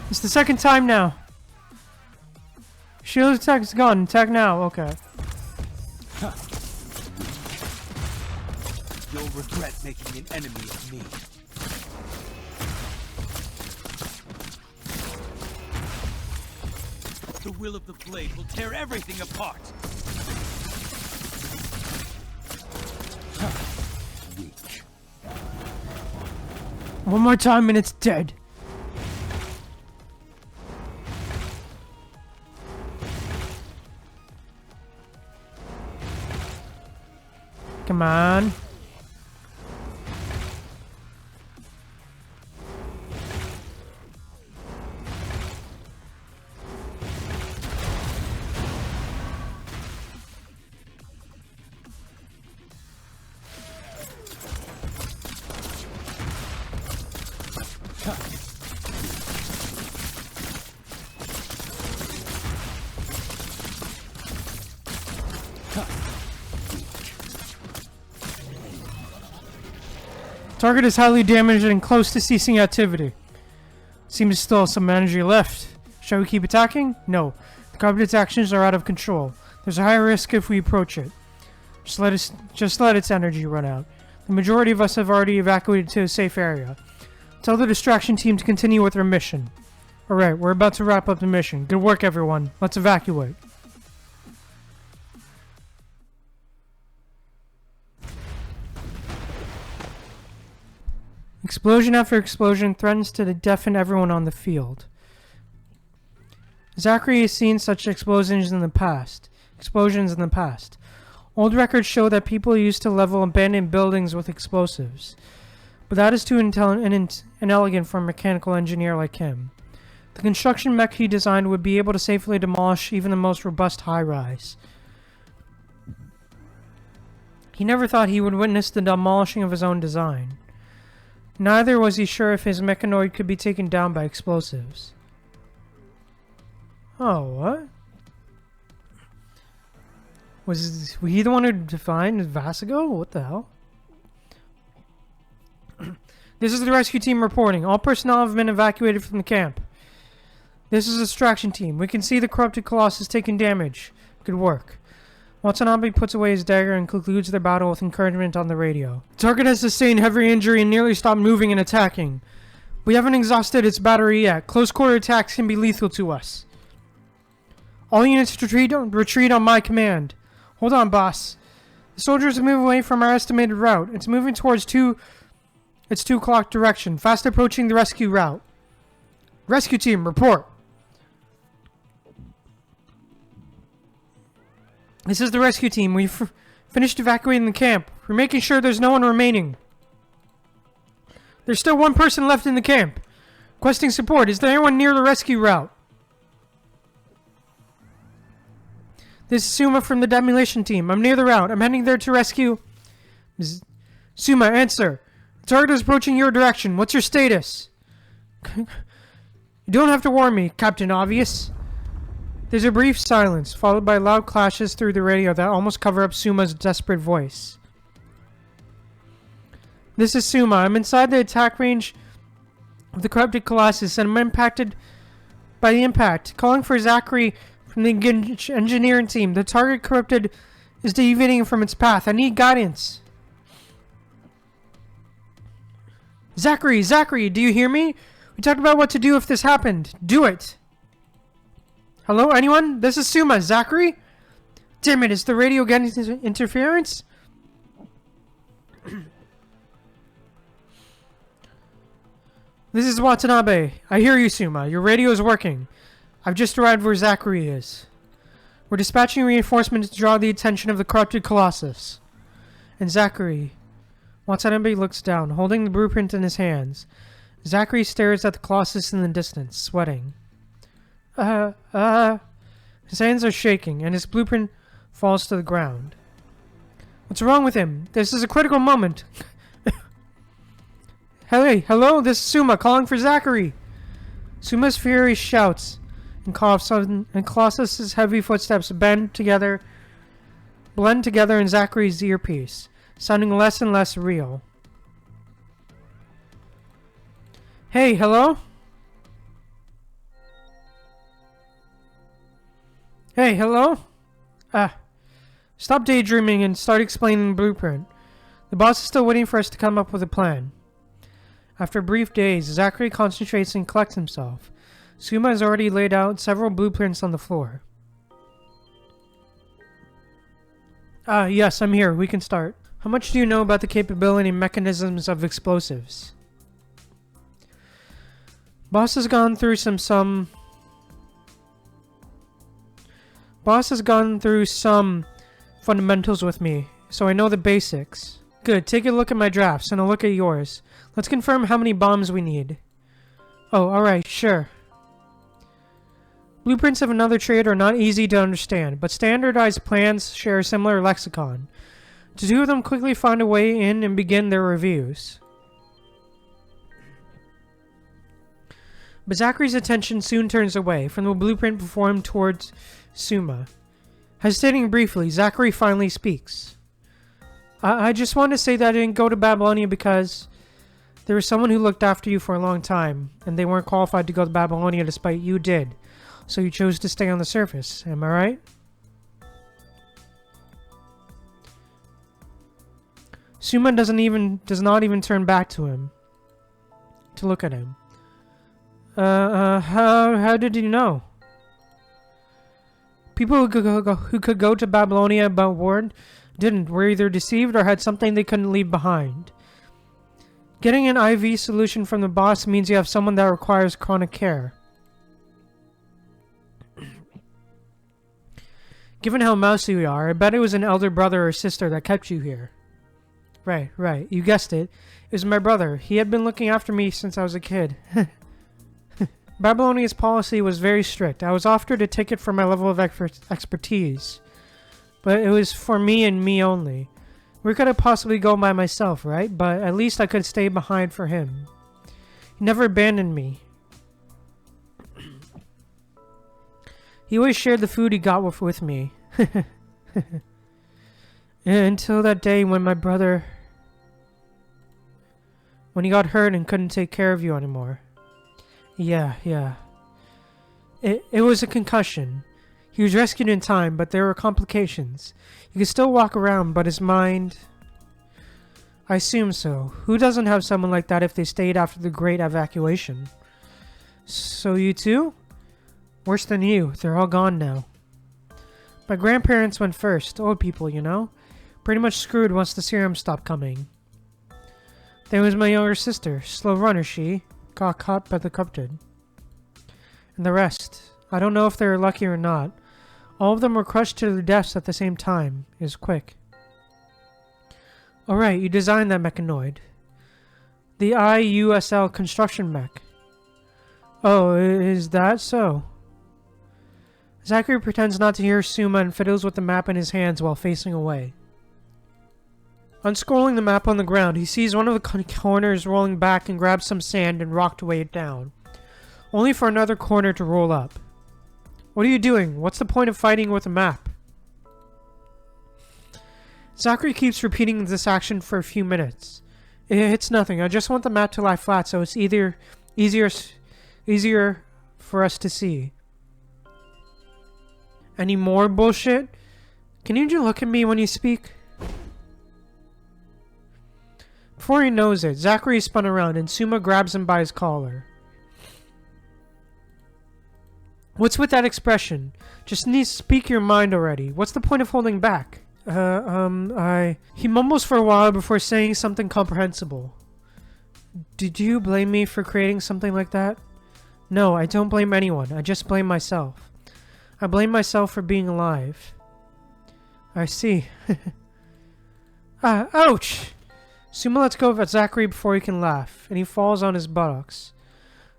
It's the second time now. Shield attack is gone. Attack now. Okay. Huh. You'll regret making an enemy of me. The will of the blade will tear everything apart. Weak. One more time and it's dead. Come on. Target is highly damaged and close to ceasing activity. Seems to still have some energy left. Shall we keep attacking? No. The Carbonite's actions are out of control. There's a high risk if we approach it. Just let its energy run out. The majority of us have already evacuated to a safe area. Tell the distraction team to continue with their mission. Alright, we're about to wrap up the mission. Good work, everyone. Let's evacuate. Explosion after explosion threatens to deafen everyone on the field. Zachary has seen such explosions in the past. Old records show that people used to level abandoned buildings with explosives. But that is too inelegant for a mechanical engineer like him. The construction mech he designed would be able to safely demolish even the most robust high-rise. He never thought he would witness the demolishing of his own design. Neither was he sure if his mechanoid could be taken down by explosives. Oh, what? Was he the one who defined Vasigo? What the hell? This is the rescue team reporting. All personnel have been evacuated from the camp. This is the distraction team. We can see the corrupted Colossus taking damage. Good work. Watanabe puts away his dagger and concludes their battle with encouragement on the radio. The target has sustained heavy injury and nearly stopped moving and attacking. We haven't exhausted its battery yet. Close quarter attacks can be lethal to us. All units retreat on my command. Hold on, boss. The soldiers have moved away from our estimated route. It's moving towards its 2 o'clock direction, fast approaching the rescue route. Rescue team, report. This is the rescue team. We've finished evacuating the camp. We're making sure there's no one remaining. There's still one person left in the camp. Requesting support. Is there anyone near the rescue route? This is Suma from the demolition team. I'm near the route. I'm heading there to rescue... Suma, answer. The target is approaching your direction. What's your status? You don't have to warn me, Captain Obvious. There's a brief silence, followed by loud clashes through the radio that almost cover up Suma's desperate voice. This is Suma. I'm inside the attack range of the corrupted Colossus, and I'm impacted by the impact. Calling for Zachary from the engineering team. The target corrupted is deviating from its path. I need guidance. Zachary, do you hear me? We talked about what to do if this happened. Do it. Hello, anyone? This is Suma. Zachary? Damn it, is the radio getting interference? This is Watanabe. I hear you, Suma. Your radio is working. I've just arrived where Zachary is. We're dispatching reinforcements to draw the attention of the corrupted Colossus. And Zachary... Watanabe looks down, holding the blueprint in his hands. Zachary stares at the Colossus in the distance, sweating. His hands are shaking, and his blueprint falls to the ground. What's wrong with him? This is a critical moment. Hey, hello, this is Suma calling for Zachary. Suma's fury shouts and coughs, and Colossus's heavy footsteps blend together in Zachary's earpiece, sounding less and less real. Hey, hello? Hey, hello? Stop daydreaming and start explaining the blueprint. The boss is still waiting for us to come up with a plan. After a brief daze, Zachary concentrates and collects himself. Suma has already laid out several blueprints on the floor. Yes, I'm here. We can start. How much do you know about the capability and mechanisms of explosives? Boss has gone through some fundamentals with me, so I know the basics. Good, take a look at my drafts, and I'll look at yours. Let's confirm how many bombs we need. Oh, alright, sure. Blueprints of another trade are not easy to understand, but standardized plans share a similar lexicon. The two of them quickly find a way in and begin their reviews. But Zachary's attention soon turns away from the blueprint before him towards Suma. Hesitating briefly, Zachary finally speaks. I just want to say that I didn't go to Babylonia because there was someone who looked after you for a long time, and they weren't qualified to go to Babylonia despite you did. So you chose to stay on the surface, am I right? Suma does not even turn back to him to look at him. How did you know? People who could go to Babylonia but were either deceived or had something they couldn't leave behind. Getting an IV solution from the boss means you have someone that requires chronic care. Given how mousy we are, I bet it was an elder brother or sister that kept you here. Right. You guessed it. It was my brother. He had been looking after me since I was a kid. Babylonia's policy was very strict. I was offered a ticket for my level of expertise. But it was for me and me only. Where could I possibly go by myself, right? But at least I could stay behind for him. He never abandoned me. He always shared the food he got with me. Until that day when my brother... when he got hurt and couldn't take care of you anymore. Yeah. It was a concussion. He was rescued in time, but there were complications. He could still walk around, but his mind... I assume so. Who doesn't have someone like that if they stayed after the Great Evacuation? So you too? Worse than you. They're all gone now. My grandparents went first. Old people, you know? Pretty much screwed once the serum stopped coming. There was my younger sister. Slow runner, she. Got caught by the corrupted. And the rest. I don't know if they were lucky or not. All of them were crushed to their deaths at the same time. It was quick. Alright, you designed that mechanoid. The IUSL construction mech. Oh, is that so? Zachary pretends not to hear Suma and fiddles with the map in his hands while facing away. Unscrolling the map on the ground, he sees one of the corners rolling back and grabs some sand and rock to weigh it down. Only for another corner to roll up. What are you doing? What's the point of fighting with a map? Zachary keeps repeating this action for a few minutes. It's nothing. I just want the map to lie flat so it's easier for us to see. Any more bullshit? Can you just look at me when you speak? Before he knows it, Zachary is spun around and Suma grabs him by his collar. What's with that expression? Just need to speak your mind already. What's the point of holding back? He mumbles for a while before saying something comprehensible. Did you blame me for creating something like that? No, I don't blame anyone. I just blame myself. I blame myself for being alive. I see. Ouch! Suma lets go of Zachary before he can laugh, and he falls on his buttocks.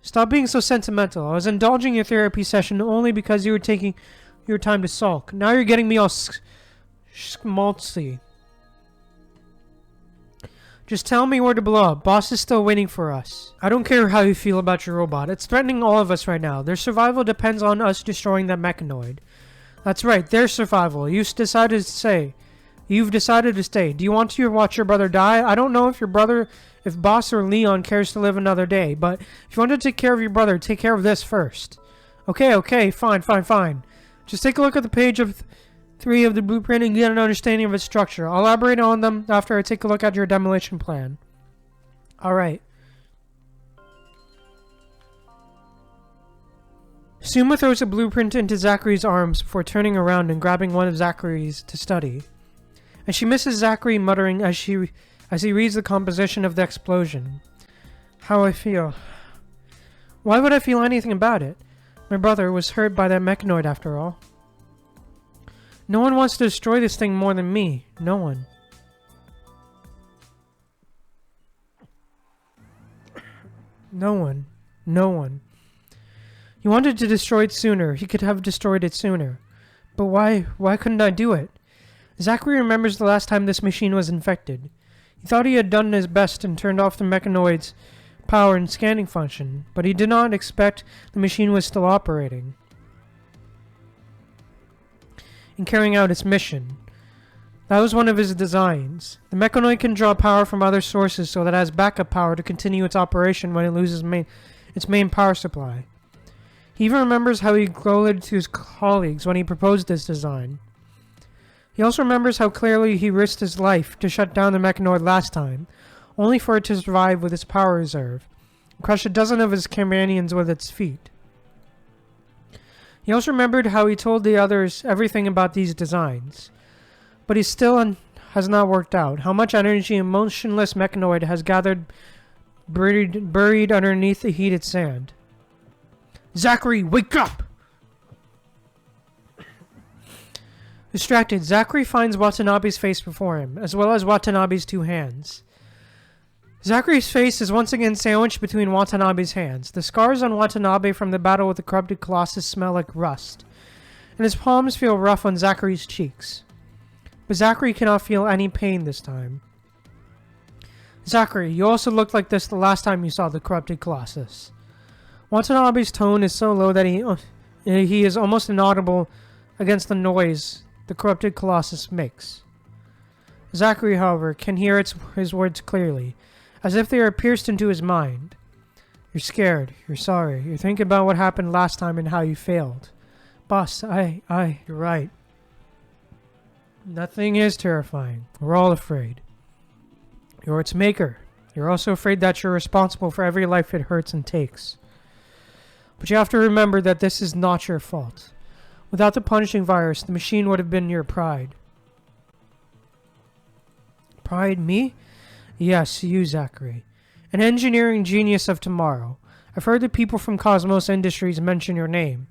Stop being so sentimental. I was indulging your therapy session only because you were taking your time to sulk. Now you're getting me all schmaltzy. Just tell me where to blow up. Boss is still waiting for us. I don't care how you feel about your robot. It's threatening all of us right now. Their survival depends on us destroying that mechanoid. That's right, their survival. You've decided to stay. Do you want to watch your brother die? I don't know if Boss or Leon cares to live another day, but if you want to take care of your brother, take care of this first. Okay, fine. Just take a look at the page of 3 of the blueprint and get an understanding of its structure. I'll elaborate on them after I take a look at your demolition plan. Alright. Suma throws a blueprint into Zachary's arms before turning around and grabbing one of Zachary's to study. And she misses Zachary muttering as he reads the composition of the explosion. How I feel. Why would I feel anything about it? My brother was hurt by that mechanoid after all. No one wants to destroy this thing more than me. No one. No one. He wanted to destroy it sooner. He could have destroyed it sooner. But why couldn't I do it? Zachary remembers the last time this machine was infected. He thought he had done his best and turned off the mechanoid's power and scanning function, but he did not expect the machine was still operating and carrying out its mission. That was one of his designs. The mechanoid can draw power from other sources so that it has backup power to continue its operation when it loses its main power supply. He even remembers how he gloated to his colleagues when he proposed this design. He also remembers how clearly he risked his life to shut down the mechanoid last time, only for it to survive with its power reserve, and crush a dozen of his companions with its feet. He also remembered how he told the others everything about these designs, but he still has not worked out how much energy a motionless mechanoid has gathered buried underneath the heated sand. Zachary, wake up! Distracted, Zachary finds Watanabe's face before him, as well as Watanabe's 2 hands. Zachary's face is once again sandwiched between Watanabe's hands. The scars on Watanabe from the battle with the corrupted Colossus smell like rust, and his palms feel rough on Zachary's cheeks. But Zachary cannot feel any pain this time. Zachary, you also looked like this the last time you saw the corrupted Colossus. Watanabe's tone is so low that he is almost inaudible against the noise the corrupted Colossus makes. Zachary, however, can hear his words clearly, as if they are pierced into his mind. You're scared. You're sorry. You're thinking about what happened last time and how you failed. Boss, you're right. Nothing is terrifying. We're all afraid. You're its maker. You're also afraid that you're responsible for every life it hurts and takes. But you have to remember that this is not your fault. Without the punishing virus, the machine would have been your pride. Pride? Me? Yes, you, Zachary. An engineering genius of tomorrow. I've heard the people from Cosmos Industries mention your name.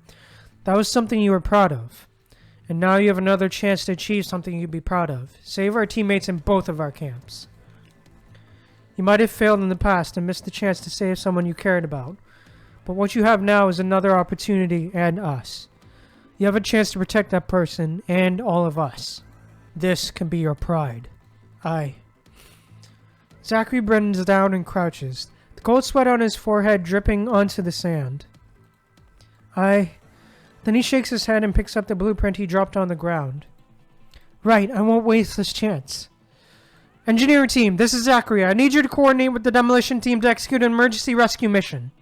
That was something you were proud of. And now you have another chance to achieve something you'd be proud of. Save our teammates in both of our camps. You might have failed in the past and missed the chance to save someone you cared about. But what you have now is another opportunity and us. You have a chance to protect that person and all of us. This can be your pride. Zachary bends down and crouches, the cold sweat on his forehead dripping onto the sand. Then he shakes his head and picks up the blueprint he dropped on the ground. Right, I won't waste this chance. Engineering team, this is Zachary. I need you to coordinate with the demolition team to execute an emergency rescue mission.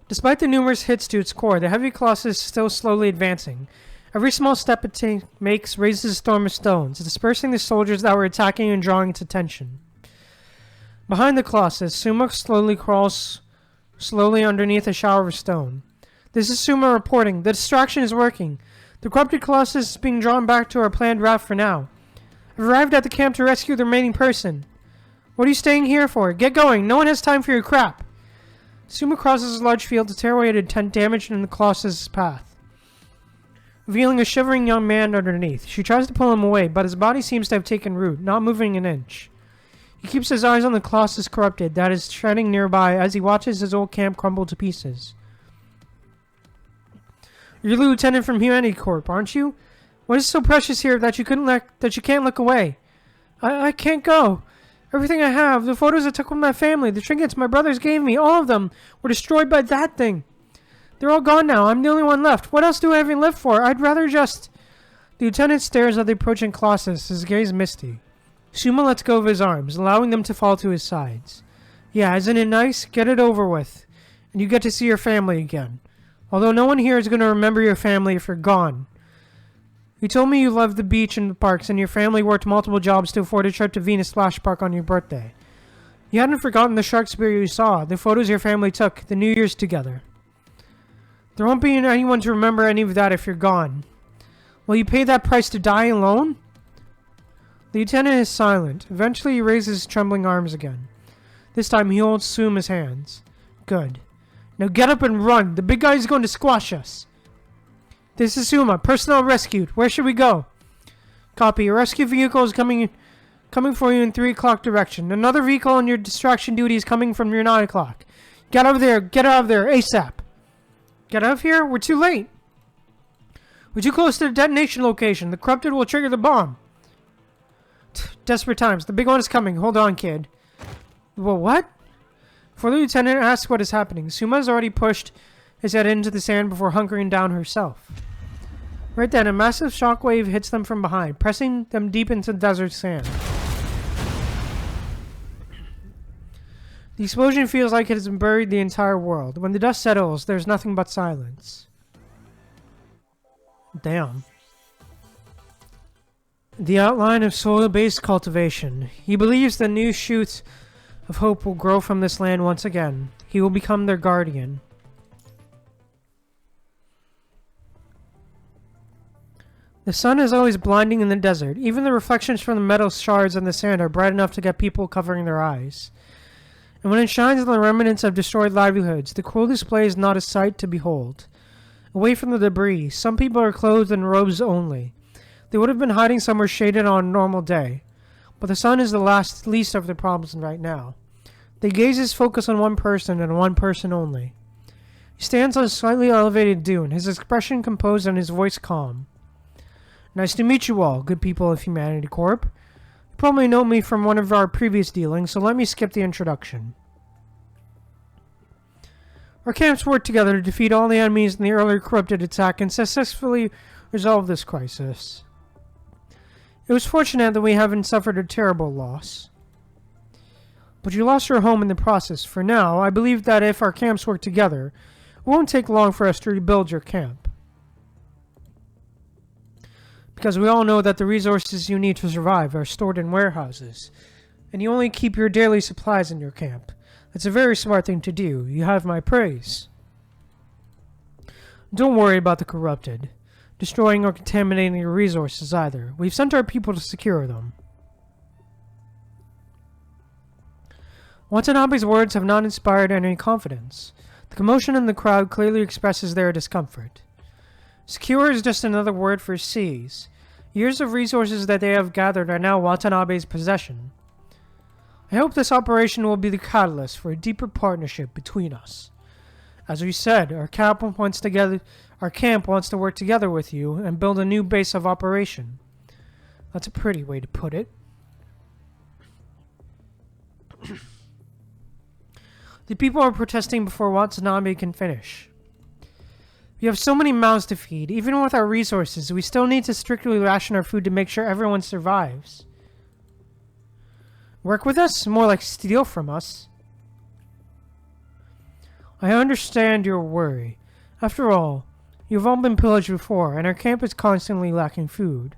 Despite the numerous hits to its core, the heavy Colossus is still slowly advancing. Every small step it makes raises a storm of stones, dispersing the soldiers that were attacking and drawing its attention. Behind the Colossus, Suma crawls slowly underneath a shower of stone. This is Suma reporting. The distraction is working. The corrupted Colossus is being drawn back to our planned route for now. I've arrived at the camp to rescue the remaining person. What are you staying here for? Get going. No one has time for your crap. Suma crosses a large field to tear away a tent damaged in the Colossus' path, revealing a shivering young man underneath. She tries to pull him away, but his body seems to have taken root, not moving an inch. He keeps his eyes on the Colossus corrupted that is shredding nearby as he watches his old camp crumble to pieces. You're the lieutenant from Humanity Corp, aren't you? What is so precious here that you can't look away? I can't go. Everything I have, the photos I took with my family, the trinkets my brothers gave me, all of them were destroyed by that thing. They're all gone now. I'm the only one left. What else do I even live for? I'd rather just... The lieutenant stares at the approaching Colossus, his gaze misty. Suma lets go of his arms, allowing them to fall to his sides. Yeah, isn't it nice? Get it over with. And you get to see your family again. Although no one here is going to remember your family if you're gone. You told me you loved the beach and the parks, and your family worked multiple jobs to afford a trip to Venus Splash Park on your birthday. You hadn't forgotten the shark spear you saw, the photos your family took, the New Year's together. There won't be anyone to remember any of that if you're gone. Will you pay that price to die alone? The lieutenant is silent. Eventually he raises his trembling arms again. This time he holds Suma's hands. Good. Now get up and run. The big guy is going to squash us. This is Suma. Personnel rescued. Where should we go? Copy. A rescue vehicle is coming for you in 3 o'clock direction. Another vehicle on your distraction duty is coming from your 9 o'clock. Get out of there. Get out of there. ASAP. Get out of here? We're too late. We're too close to the detonation location. The corrupted will trigger the bomb. Desperate times. The big one is coming. Hold on, kid. Well, what? Before the lieutenant asks what is happening, Suma has already pushed his head into the sand before hunkering down herself. Right then, a massive shockwave hits them from behind, pressing them deep into the desert sand. The explosion feels like it has buried the entire world. When the dust settles, there's nothing but silence. Damn. The outline of soil-based cultivation. He believes the new shoots of hope will grow from this land once again. He will become their guardian. The sun is always blinding in the desert. Even the reflections from the metal shards on the sand are bright enough to get people covering their eyes. And when it shines on the remnants of destroyed livelihoods, the cruel display is not a sight to behold. Away from the debris, some people are clothed in robes only. They would have been hiding somewhere shaded on a normal day. But the sun is the least of the problems right now. The gaze is focused on one person and one person only. He stands on a slightly elevated dune, his expression composed and his voice calm. Nice to meet you all, good people of Humanity Corp. You probably know me from one of our previous dealings, so let me skip the introduction. Our camps worked together to defeat all the enemies in the earlier corrupted attack and successfully resolve this crisis. It was fortunate that we haven't suffered a terrible loss. But you lost your home in the process. For now, I believe that if our camps work together, it won't take long for us to rebuild your camp. Because we all know that the resources you need to survive are stored in warehouses, and you only keep your daily supplies in your camp. That's a very smart thing to do. You have my praise. Don't worry about the corrupted, destroying or contaminating your resources either. We've sent our people to secure them. Watanabe's words have not inspired any confidence. The commotion in the crowd clearly expresses their discomfort. Secure is just another word for seize. Years of resources that they have gathered are now Watanabe's possession. I hope this operation will be the catalyst for a deeper partnership between us. As we said, our camp wants to work together with you and build a new base of operation. That's a pretty way to put it. The people are protesting before Watanabe can finish. We have so many mouths to feed. Even with our resources, we still need to strictly ration our food to make sure everyone survives. Work with us? More like steal from us. I understand your worry. After all, you've all been pillaged before, and our camp is constantly lacking food.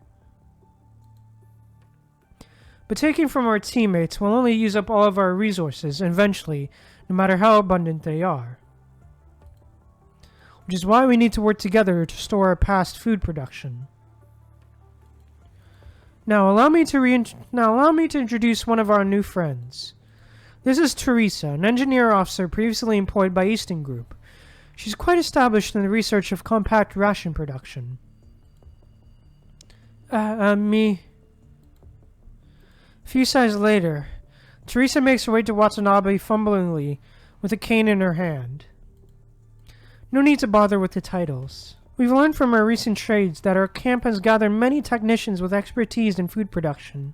But taking from our teammates will only use up all of our resources, eventually, no matter how abundant they are. Which is why we need to work together to store our past food production. Now allow me to introduce one of our new friends. This is Teresa, an engineer officer previously employed by Easton Group. She's quite established in the research of compact ration production. Me. A few seconds later, Teresa makes her way to Watanabe fumblingly with a cane in her hand. No need to bother with the titles. We've learned from our recent trades that our camp has gathered many technicians with expertise in food production.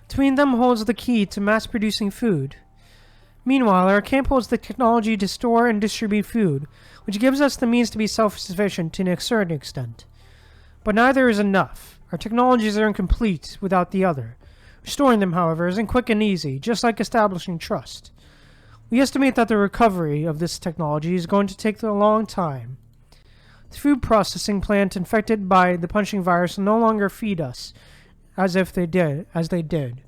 Between them holds the key to mass-producing food. Meanwhile, our camp holds the technology to store and distribute food, which gives us the means to be self-sufficient to a certain extent. But neither is enough. Our technologies are incomplete without the other. Restoring them, however, isn't quick and easy, just like establishing trust. We estimate that the recovery of this technology is going to take a long time. The food processing plant infected by the punching virus will no longer feed us as they did.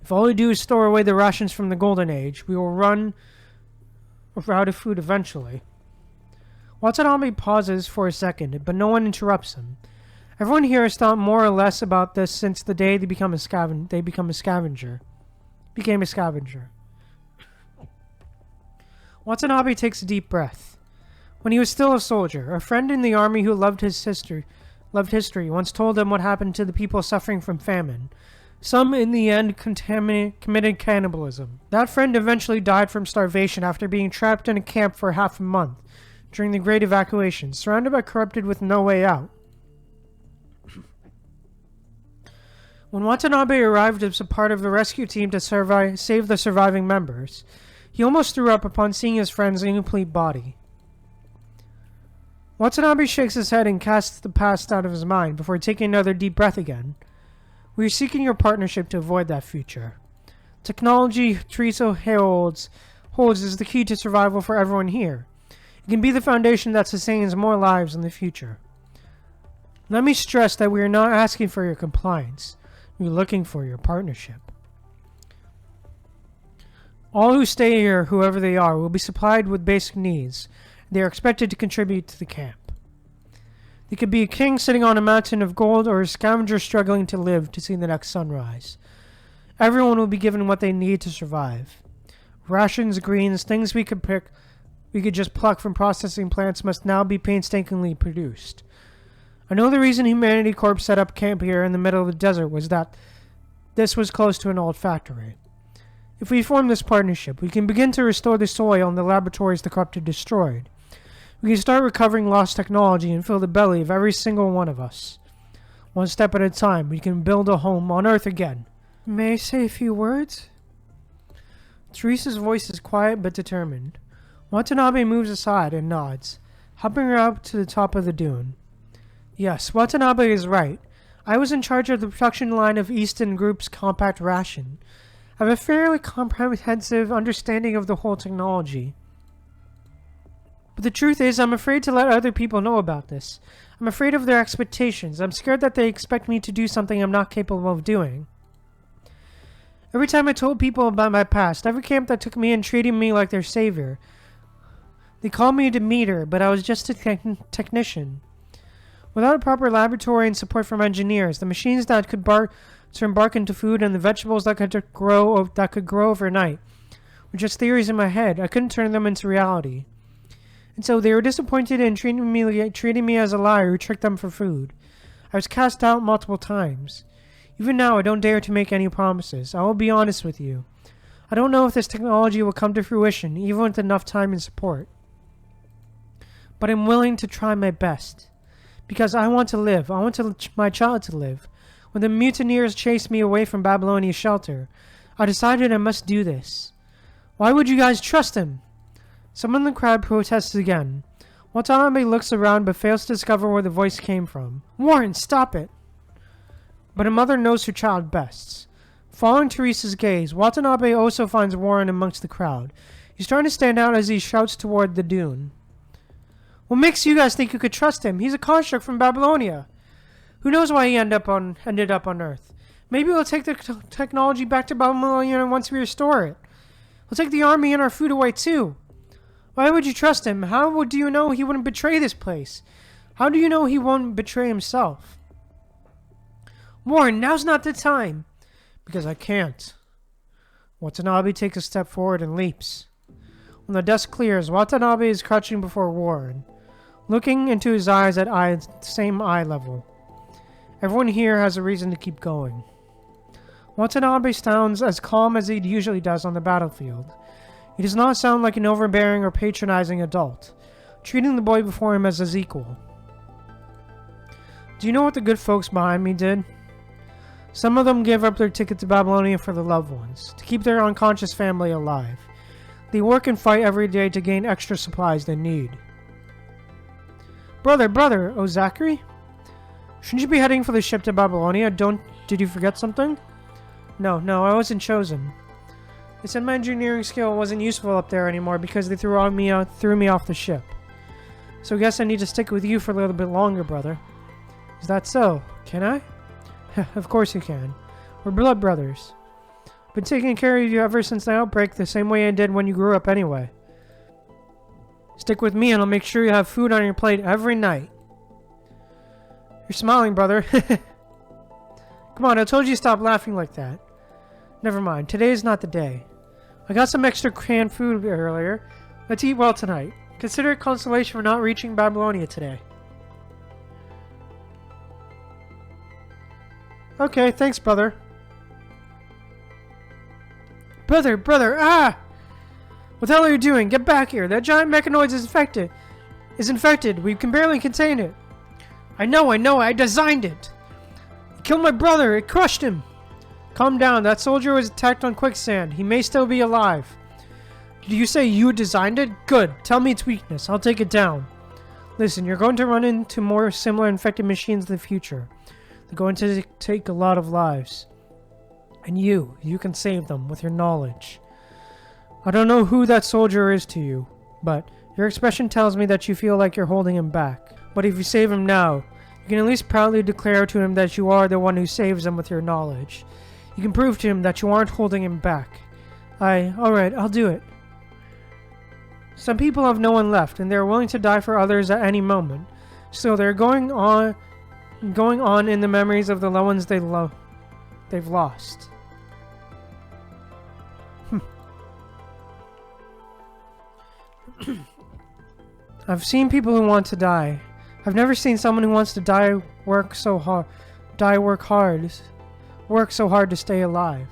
If all we do is store away the rations from the Golden Age, we will run out of food eventually. Watanabe pauses for a second, but no one interrupts him. Everyone here has thought more or less about this since the day they became a scavenger. Watanabe takes a deep breath. When he was still a soldier, a friend in the army who loved history once told him what happened to the people suffering from famine. Some, in the end, committed cannibalism. That friend eventually died from starvation after being trapped in a camp for half a month during the Great Evacuation, surrounded by corrupted with no way out. When Watanabe arrived as a part of the rescue team to save the surviving members, he almost threw up upon seeing his friend's incomplete body. Watanabe shakes his head and casts the past out of his mind before taking another deep breath again. We are seeking your partnership to avoid that future. Technology Teresa holds is the key to survival for everyone here. It can be the foundation that sustains more lives in the future. Let me stress that we are not asking for your compliance. We are looking for your partnership. All who stay here, whoever they are, will be supplied with basic needs. They are expected to contribute to the camp. They could be a king sitting on a mountain of gold or a scavenger struggling to live to see the next sunrise. Everyone will be given what they need to survive. Rations, greens, things we could just pluck from processing plants must now be painstakingly produced. I know the reason Humanity Corp set up camp here in the middle of the desert was that this was close to an old factory. If we form this partnership, we can begin to restore the soil and the laboratories the corrupted destroyed. We can start recovering lost technology and fill the belly of every single one of us. One step at a time, we can build a home on Earth again. May I say a few words? Teresa's voice is quiet but determined. Watanabe moves aside and nods, helping her up to the top of the dune. Yes, Watanabe is right. I was in charge of the production line of Easton Group's compact ration. I have a fairly comprehensive understanding of the whole technology. But the truth is, I'm afraid to let other people know about this. I'm afraid of their expectations. I'm scared that they expect me to do something I'm not capable of doing. Every time I told people about my past, every camp that took me in treated me like their savior. They called me a Demeter, but I was just a technician. Without a proper laboratory and support from engineers, the machines that could turn bark into food and the vegetables that could grow overnight were just theories in my head. I couldn't turn them into reality. And so they were disappointed in treating me as a liar who tricked them for food. I was cast out multiple times. Even now, I don't dare to make any promises. I will be honest with you. I don't know if this technology will come to fruition, even with enough time and support. But I'm willing to try my best. Because I want to live. I want my child to live. When the mutineers chased me away from Babylonia's shelter, I decided I must do this. Why would you guys trust him? Someone in the crowd protests again. Watanabe looks around but fails to discover where the voice came from. Warren, stop it! But a mother knows her child best. Following Teresa's gaze, Watanabe also finds Warren amongst the crowd. He's trying to stand out as he shouts toward the dune. What makes you guys think you could trust him? He's a construct from Babylonia. Who knows why he ended up on Earth? Maybe we'll take the technology back to Babylonia once we restore it. We'll take the army and our food away too. Why would you trust him? How do you know he wouldn't betray this place? How do you know he won't betray himself? Warren, now's not the time. Because I can't. Watanabe takes a step forward and leaps. When the dust clears, Watanabe is crouching before Warren, looking into his eyes at same eye level. Everyone here has a reason to keep going. Watanabe sounds as calm as he usually does on the battlefield. He does not sound like an overbearing or patronizing adult. treating the boy before him as his equal. Do you know what the good folks behind me did? Some of them gave up their ticket to Babylonia for the loved ones, to keep their unconscious family alive. They work and fight every day to gain extra supplies they need. Brother, oh Zachary? Shouldn't you be heading for the ship to Babylonia? Did you forget something? No, I wasn't chosen. They said my engineering skill wasn't useful up there anymore because they threw me off the ship. So I guess I need to stick with you for a little bit longer, brother. Is that so? Can I? Of course you can. We're blood brothers. Been taking care of you ever since the outbreak, the same way I did when you grew up anyway. Stick with me and I'll make sure you have food on your plate every night. You're smiling, brother. Come on, I told you to stop laughing like that. Never mind, today is not the day. I got some extra canned food earlier. Let's eat well tonight. Consider it consolation for not reaching Babylonia today. Okay, thanks, brother. Brother, ah! What the hell are you doing? Get back here. That giant mechanoid is infected. We can barely contain it. I know. I designed it. It killed my brother. It crushed him. Calm down. That soldier was attacked on quicksand. He may still be alive. Did you say you designed it? Good. Tell me its weakness. I'll take it down. Listen, you're going to run into more similar infected machines in the future. They're going to take a lot of lives. And you can save them with your knowledge. I don't know who that soldier is to you, but your expression tells me that you feel like you're holding him back. But if you save him now, you can at least proudly declare to him that you are the one who saves him with your knowledge. You can prove to him that you aren't holding him back. Alright, I'll do it. Some people have no one left, and they're willing to die for others at any moment. So they're going on in the memories of the loved ones they've lost. I've seen people who want to die. I've never seen someone who wants to work so hard to stay alive.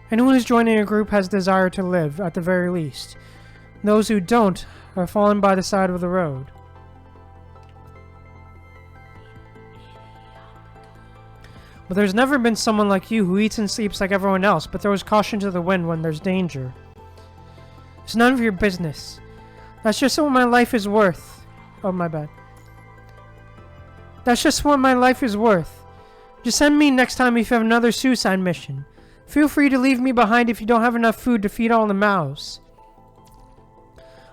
Anyone who's joining a group has desire to live, at the very least. Those who don't are fallen by the side of the road. But there's never been someone like you who eats and sleeps like everyone else, but throws caution to the wind when there's danger. It's none of your business. That's just what my life is worth. Oh, my bad. That's just what my life is worth. Just send me next time if you have another suicide mission. Feel free to leave me behind if you don't have enough food to feed all the mouths.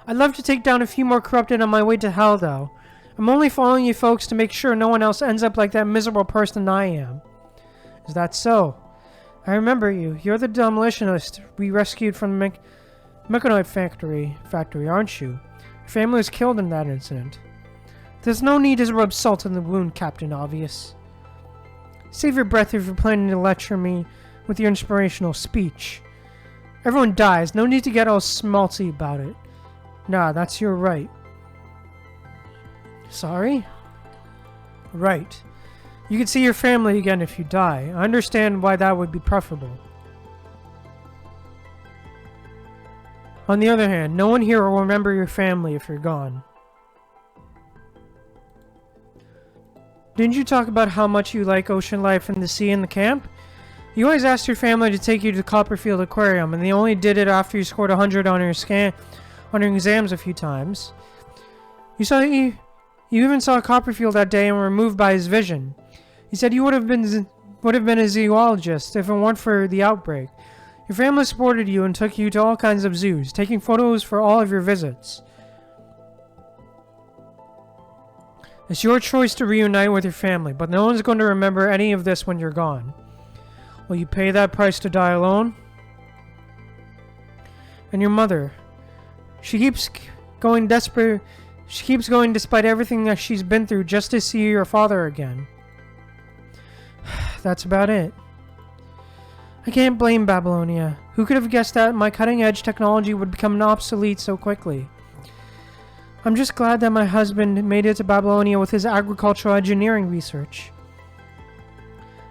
I'd love to take down a few more corrupted on my way to hell, though. I'm only following you folks to make sure no one else ends up like that miserable person I am. Is that so? I remember you. You're the demolitionist we rescued from the mechanoid factory, aren't you? Your family was killed in that incident. There's no need to rub salt in the wound, Captain Obvious. Save your breath if you're planning to lecture me with your inspirational speech. Everyone dies. No need to get all smalty about it. Nah, that's your right. Sorry? Right. You can see your family again if you die. I understand why that would be preferable. On the other hand, no one here will remember your family if you're gone. Didn't you talk about how much you like ocean life and the sea in the camp? You always asked your family to take you to the Copperfield Aquarium, and they only did it after you scored 100 on your exams a few times. You even saw Copperfield that day and were moved by his vision. He said you would have been a zoologist if it weren't for the outbreak. Your family supported you and took you to all kinds of zoos, taking photos for all of your visits. It's your choice to reunite with your family, but no one's going to remember any of this when you're gone. Will you pay that price to die alone? And your mother. She keeps going despite everything that she's been through just to see your father again. That's about it. I can't blame Babylonia. Who could have guessed that my cutting-edge technology would become obsolete so quickly? I'm just glad that my husband made it to Babylonia with his agricultural engineering research.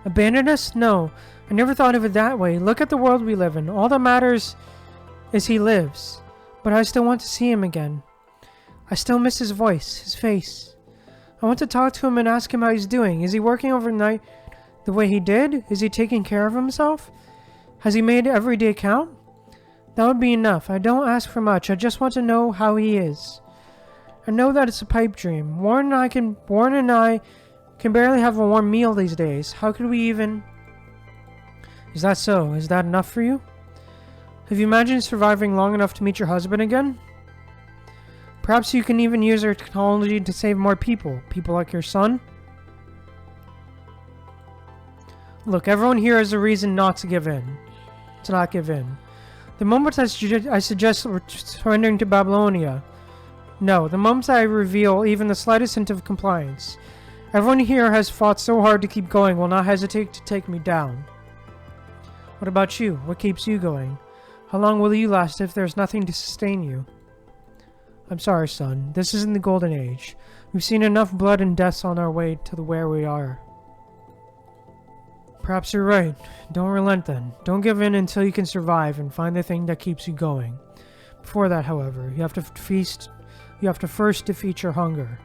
Abandon us? No. I never thought of it that way. Look at the world we live in. All that matters is he lives. But I still want to see him again. I still miss his voice, his face. I want to talk to him and ask him how he's doing. Is he working overnight the way he did? Is he taking care of himself? Has he made every day count? That would be enough. I don't ask for much. I just want to know how he is. I know that it's a pipe dream. Warren and I can barely have a warm meal these days. How could we even... Is that so? Is that enough for you? Have you imagined surviving long enough to meet your husband again? Perhaps you can even use our technology to save more people. People like your son? Look, everyone here has a reason not to give in. To not give in. The moment I suggest surrendering to Babylonia. No, the moment I reveal even the slightest hint of compliance. Everyone here has fought so hard to keep going will not hesitate to take me down. What about you? What keeps you going? How long will you last if there's nothing to sustain you? I'm sorry, son. This isn't the Golden Age. We've seen enough blood and deaths on our way to where we are. Perhaps you're right. Don't relent then. Don't give in until you can survive and find the thing that keeps you going. Before that, however, you have to first defeat your hunger.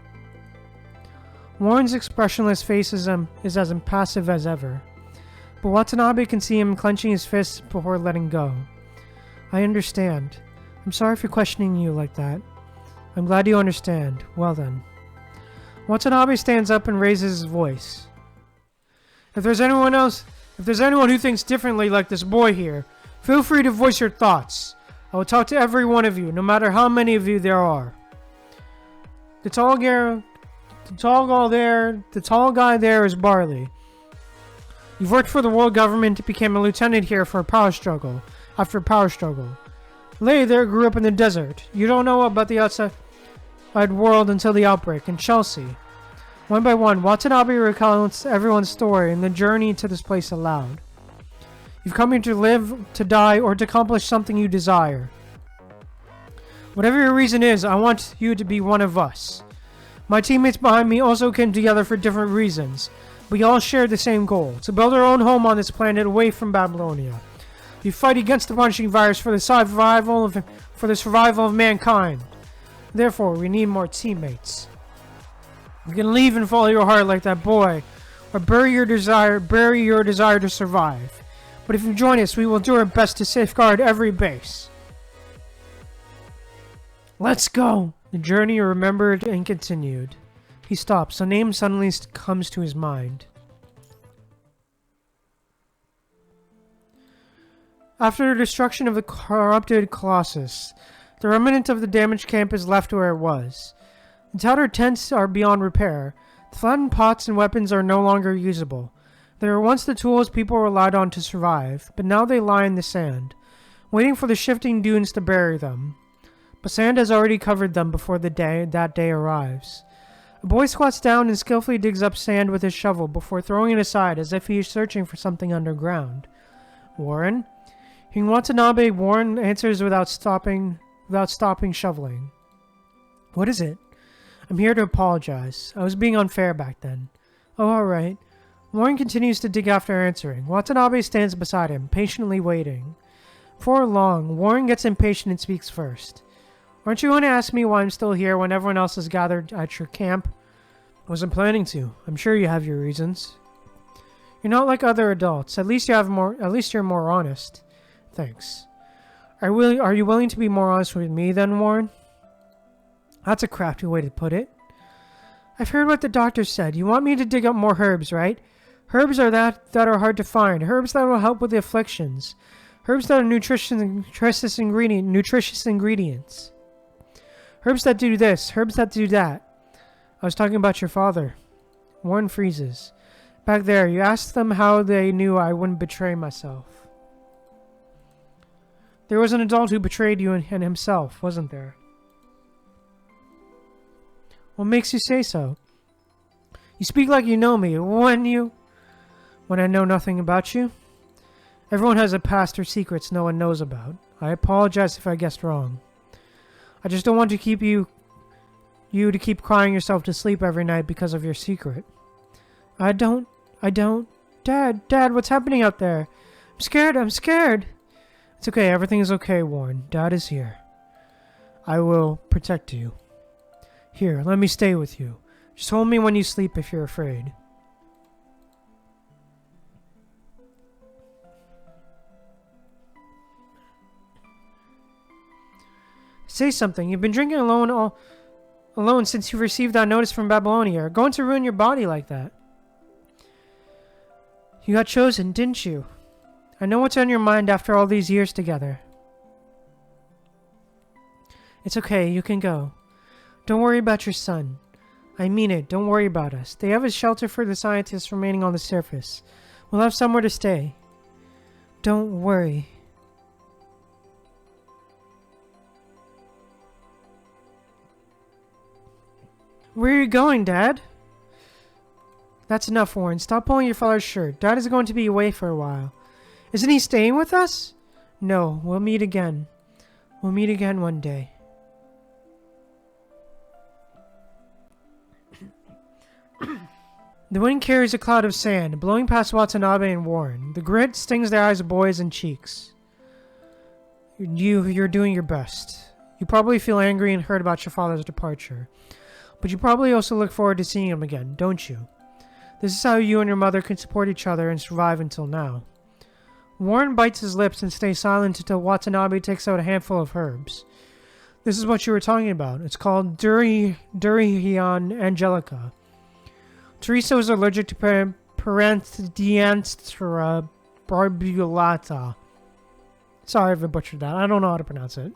Warren's expressionless face is as impassive as ever. But Watanabe can see him clenching his fists before letting go. I understand. I'm sorry for questioning you like that. I'm glad you understand. Well then. Watanabe stands up and raises his voice. If there's anyone who thinks differently like this boy here, feel free to voice your thoughts. I will talk to every one of you, no matter how many of you there are. The tall guy there is Barley. You've worked for the world government and became a lieutenant here after a power struggle. Lay there grew up in the desert. You don't know about the outside world until the outbreak in Chelsea. One by one, Watanabe recounts everyone's story and the journey to this place aloud. You've come here to live, to die, or to accomplish something you desire. Whatever your reason is, I want you to be one of us. My teammates behind me also came together for different reasons. We all share the same goal, to build our own home on this planet away from Babylonia. We fight against the punishing virus for the survival of mankind. Therefore, we need more teammates. You can leave and follow your heart like that boy, or bury your desire to survive. But if you join us, we will do our best to safeguard every base. Let's go! The journey remembered and continued. He stops. A name suddenly comes to his mind. After the destruction of the corrupted Colossus, the remnant of the damaged camp is left where it was. The tattered tents are beyond repair. The flattened pots and weapons are no longer usable. They were once the tools people relied on to survive, but now they lie in the sand, waiting for the shifting dunes to bury them. But sand has already covered them before that day arrives. A boy squats down and skillfully digs up sand with his shovel before throwing it aside as if he is searching for something underground. Warren? Hearing Watanabe, Warren answers without stopping shoveling. What is it? I'm here to apologize. I was being unfair back then. Oh, alright. Warren continues to dig after answering. Watanabe stands beside him, patiently waiting. Before long, Warren gets impatient and speaks first. Aren't you going to ask me why I'm still here when everyone else is gathered at your camp? I wasn't planning to. I'm sure you have your reasons. You're not like other adults. At least you're more honest. Thanks. Are you willing to be more honest with me then, Warren? That's a crafty way to put it. I've heard what the doctor said. You want me to dig up more herbs, right? Herbs are that are hard to find. Herbs that will help with the afflictions. Herbs that are nutritious ingredients. Herbs that do this. Herbs that do that. I was talking about your father. Warren freezes. Back there, you asked them how they knew I wouldn't betray myself. There was an adult who betrayed you and himself, wasn't there? What makes you say so? You speak like you know me. When I know nothing about you? Everyone has a past or secrets no one knows about. I apologize if I guessed wrong. I just don't want to keep you to keep crying yourself to sleep every night because of your secret. I don't. Dad, what's happening out there? I'm scared. It's okay, everything is okay, Warren. Dad is here. I will protect you. Here, let me stay with you. Just hold me when you sleep if you're afraid. Say something. You've been drinking alone since you received that notice from Babylonia. You're going to ruin your body like that. You got chosen, didn't you? I know what's on your mind after all these years together. It's okay, you can go. Don't worry about your son. I mean it, don't worry about us. They have a shelter for the scientists remaining on the surface. We'll have somewhere to stay. Don't worry. Where are you going, Dad? That's enough, Warren. Stop pulling your father's shirt. Dad is going to be away for a while. Isn't he staying with us? No, we'll meet again. We'll meet again one day. The wind carries a cloud of sand, blowing past Watanabe and Warren. The grit stings their eyes, boys, and cheeks. You're doing your best. You probably feel angry and hurt about your father's departure. But you probably also look forward to seeing him again, don't you? This is how you and your mother can support each other and survive until now. Warren bites his lips and stays silent until Watanabe takes out a handful of herbs. This is what you were talking about. It's called Durian Angelica. Teresa was allergic to Paranthodianthera barbulata. Sorry if I butchered that. I don't know how to pronounce it.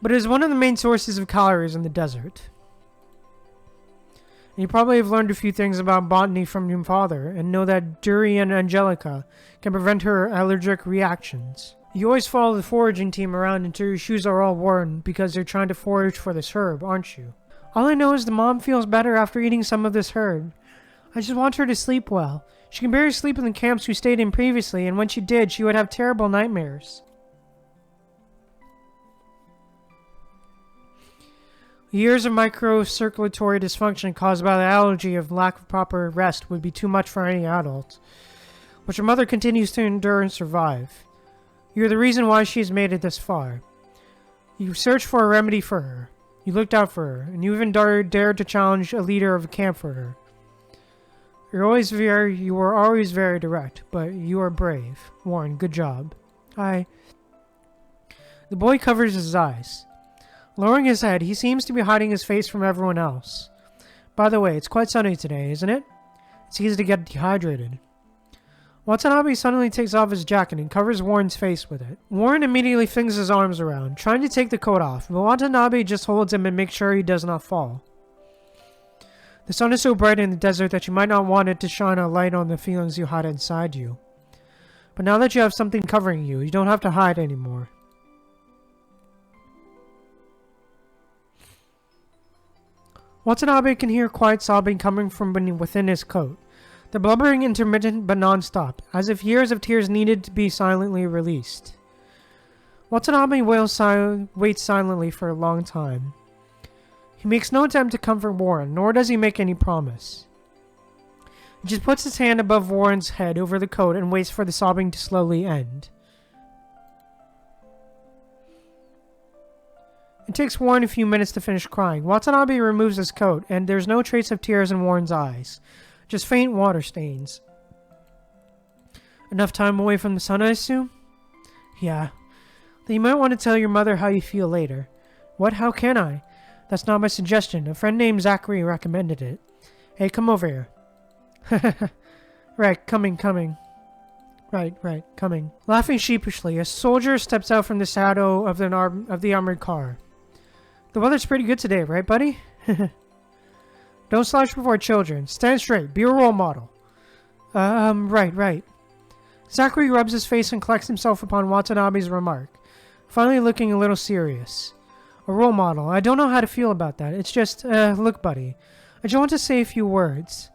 But it is one of the main sources of calories in the desert. And you probably have learned a few things about botany from your father, and know that Durian Angelica can prevent her allergic reactions. You always follow the foraging team around until your shoes are all worn because they're trying to forage for this herb, aren't you? All I know is the mom feels better after eating some of this herb. I just want her to sleep well. She can barely sleep in the camps we stayed in previously, and when she did, she would have terrible nightmares. Years of microcirculatory dysfunction caused by the allergy of lack of proper rest would be too much for any adult, but your mother continues to endure and survive. You're the reason why she has made it this far. You searched for a remedy for her. You looked out for her, and you even dared to challenge a leader of a camp for her. You were always very direct, but you are brave. Warren, good job. The boy covers his eyes. Lowering his head, he seems to be hiding his face from everyone else. By the way, it's quite sunny today, isn't it? It's easy to get dehydrated. Watanabe suddenly takes off his jacket and covers Warren's face with it. Warren immediately flings his arms around, trying to take the coat off, but Watanabe just holds him and makes sure he does not fall. The sun is so bright in the desert that you might not want it to shine a light on the feelings you hide inside you. But now that you have something covering you, you don't have to hide anymore. Watanabe can hear quiet sobbing coming from within his coat. The blubbering intermittent but non-stop, as if years of tears needed to be silently released. Watanabe waits silently for a long time. He makes no attempt to comfort Warren, nor does he make any promise. He just puts his hand above Warren's head over the coat and waits for the sobbing to slowly end. It takes Warren a few minutes to finish crying. Watanabe removes his coat, and there's no trace of tears in Warren's eyes. Just faint water stains. Enough time away from the sun, I assume? Yeah. Then you might want to tell your mother how you feel later. What? How can I? That's not my suggestion. A friend named Zachary recommended it. Hey, come over here. Right, coming. Right, coming. Laughing sheepishly, a soldier steps out from the shadow of the armored car. The weather's pretty good today, right, buddy? Don't slouch before children. Stand straight. Be a role model. Right. Zachary rubs his face and collects himself upon Watanabe's remark, finally looking a little serious. A role model. I don't know how to feel about that. It's just, look, buddy. I just want to say a few words.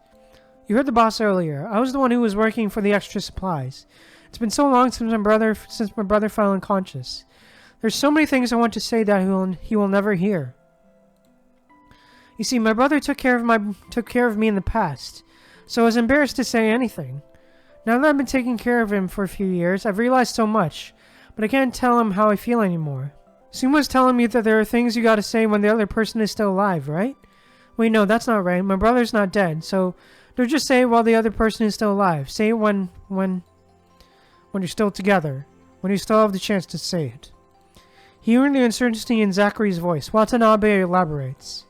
You heard the boss earlier. I was the one who was working for the extra supplies. It's been so long since my brother fell unconscious. There's so many things I want to say that he will never hear. You see, my brother took care of me in the past, so I was embarrassed to say anything. Now that I've been taking care of him for a few years, I've realized so much, but I can't tell him how I feel anymore. Suma's telling me that there are things you gotta say when the other person is still alive, right? Wait, no, that's not right. My brother's not dead, so don't just say it while the other person is still alive. Say it when you're still together. When you still have the chance to say it. Hearing the uncertainty in Zachary's voice, Watanabe elaborates.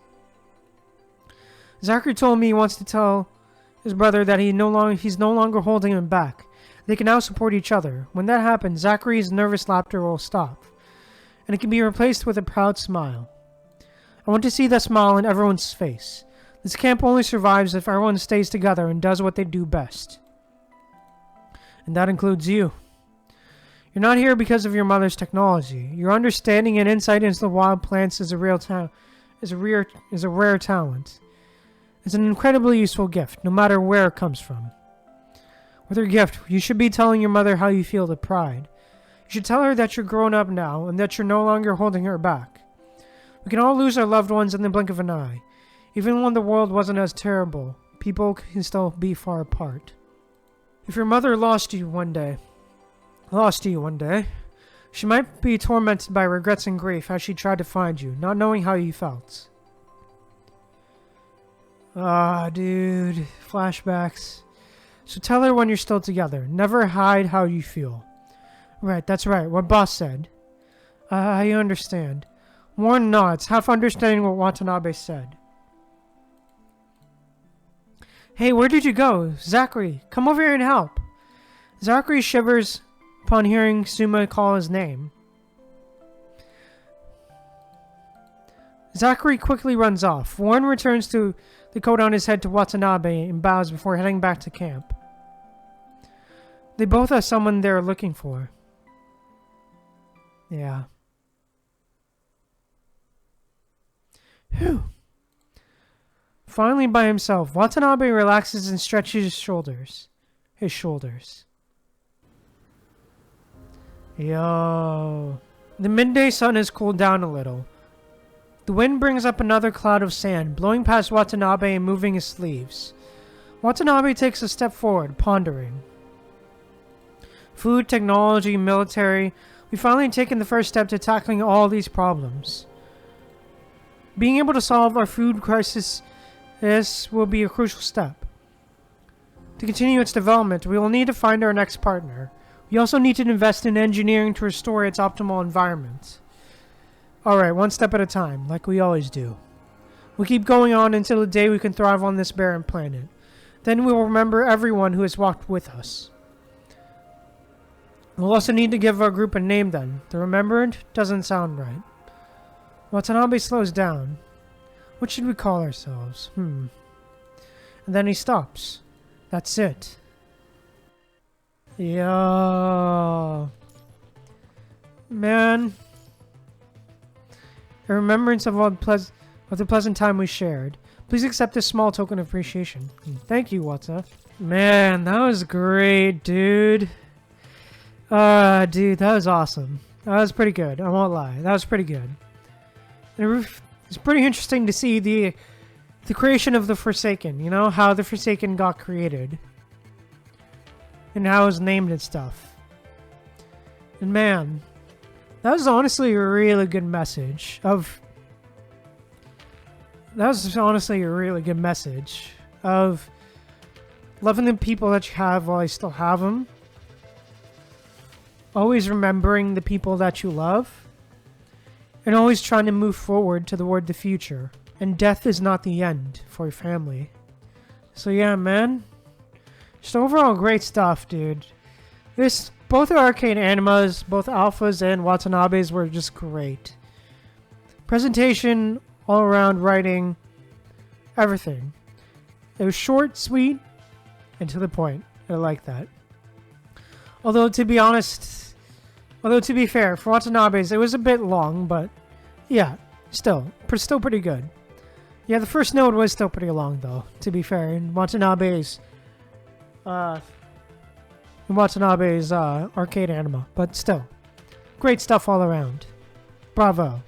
Zachary told me he wants to tell his brother that he's no longer holding him back. They can now support each other. When that happens, Zachary's nervous laughter will stop, and it can be replaced with a proud smile. I want to see that smile on everyone's face. This camp only survives if everyone stays together and does what they do best. And that includes you. You're not here because of your mother's technology. Your understanding and insight into the wild plants is a rare talent. It's an incredibly useful gift, no matter where it comes from. With your gift, you should be telling your mother how you feel with pride. You should tell her that you're grown up now and that you're no longer holding her back. We can all lose our loved ones in the blink of an eye. Even when the world wasn't as terrible, people can still be far apart. If your mother lost you one day, she might be tormented by regrets and grief as she tried to find you, not knowing how you felt. Ah, dude. Flashbacks. So tell her when you're still together. Never hide how you feel. Right, that's right. What boss said. I understand. Warren nods, half understanding what Watanabe said. Hey, where did you go? Zachary, come over here and help. Zachary shivers upon hearing Suma call his name. Zachary quickly runs off. Warren returns to the coat on his head to Watanabe and bows before heading back to camp. They both have someone they're looking for. Yeah. Whew. Finally by himself, Watanabe relaxes and stretches his shoulders. Yo. The midday sun has cooled down a little. The wind brings up another cloud of sand, blowing past Watanabe and moving his sleeves. Watanabe takes a step forward, pondering. Food, technology, military. We've finally taken the first step to tackling all these problems. Being able to solve our food crisis will be a crucial step. To continue its development, we will need to find our next partner. We also need to invest in engineering to restore its optimal environment. Alright, one step at a time, like we always do. We'll keep going on until the day we can thrive on this barren planet. Then we will remember everyone who has walked with us. We'll also need to give our group a name then. The Remembered doesn't sound right. Watanabe slows down. What should we call ourselves? And then he stops. That's it. Yo. Man. A remembrance of the pleasant time we shared. Please accept this small token of appreciation. Thank you, Wata. Man, that was great, dude. Dude, that was awesome. That was pretty good. I won't lie. That was pretty good. And it's pretty interesting to see the creation of the Forsaken. You know, how the Forsaken got created. And how it was named and stuff. And man, that was honestly a really good message of loving the people that you have while you still have them. Always remembering the people that you love. And always trying to move forward toward the future. And death is not the end for your family. So yeah, man. Just overall great stuff, dude. Both the arcade animas, both alphas and Watanabes were just great. Presentation, all around writing, everything. It was short, sweet, and to the point. I like that. Although to be fair, for Watanabe's it was a bit long, but yeah, still pretty good. Yeah, the first node was still pretty long though, to be fair, in Watanabe's arcade anima, but still, great stuff all around. Bravo.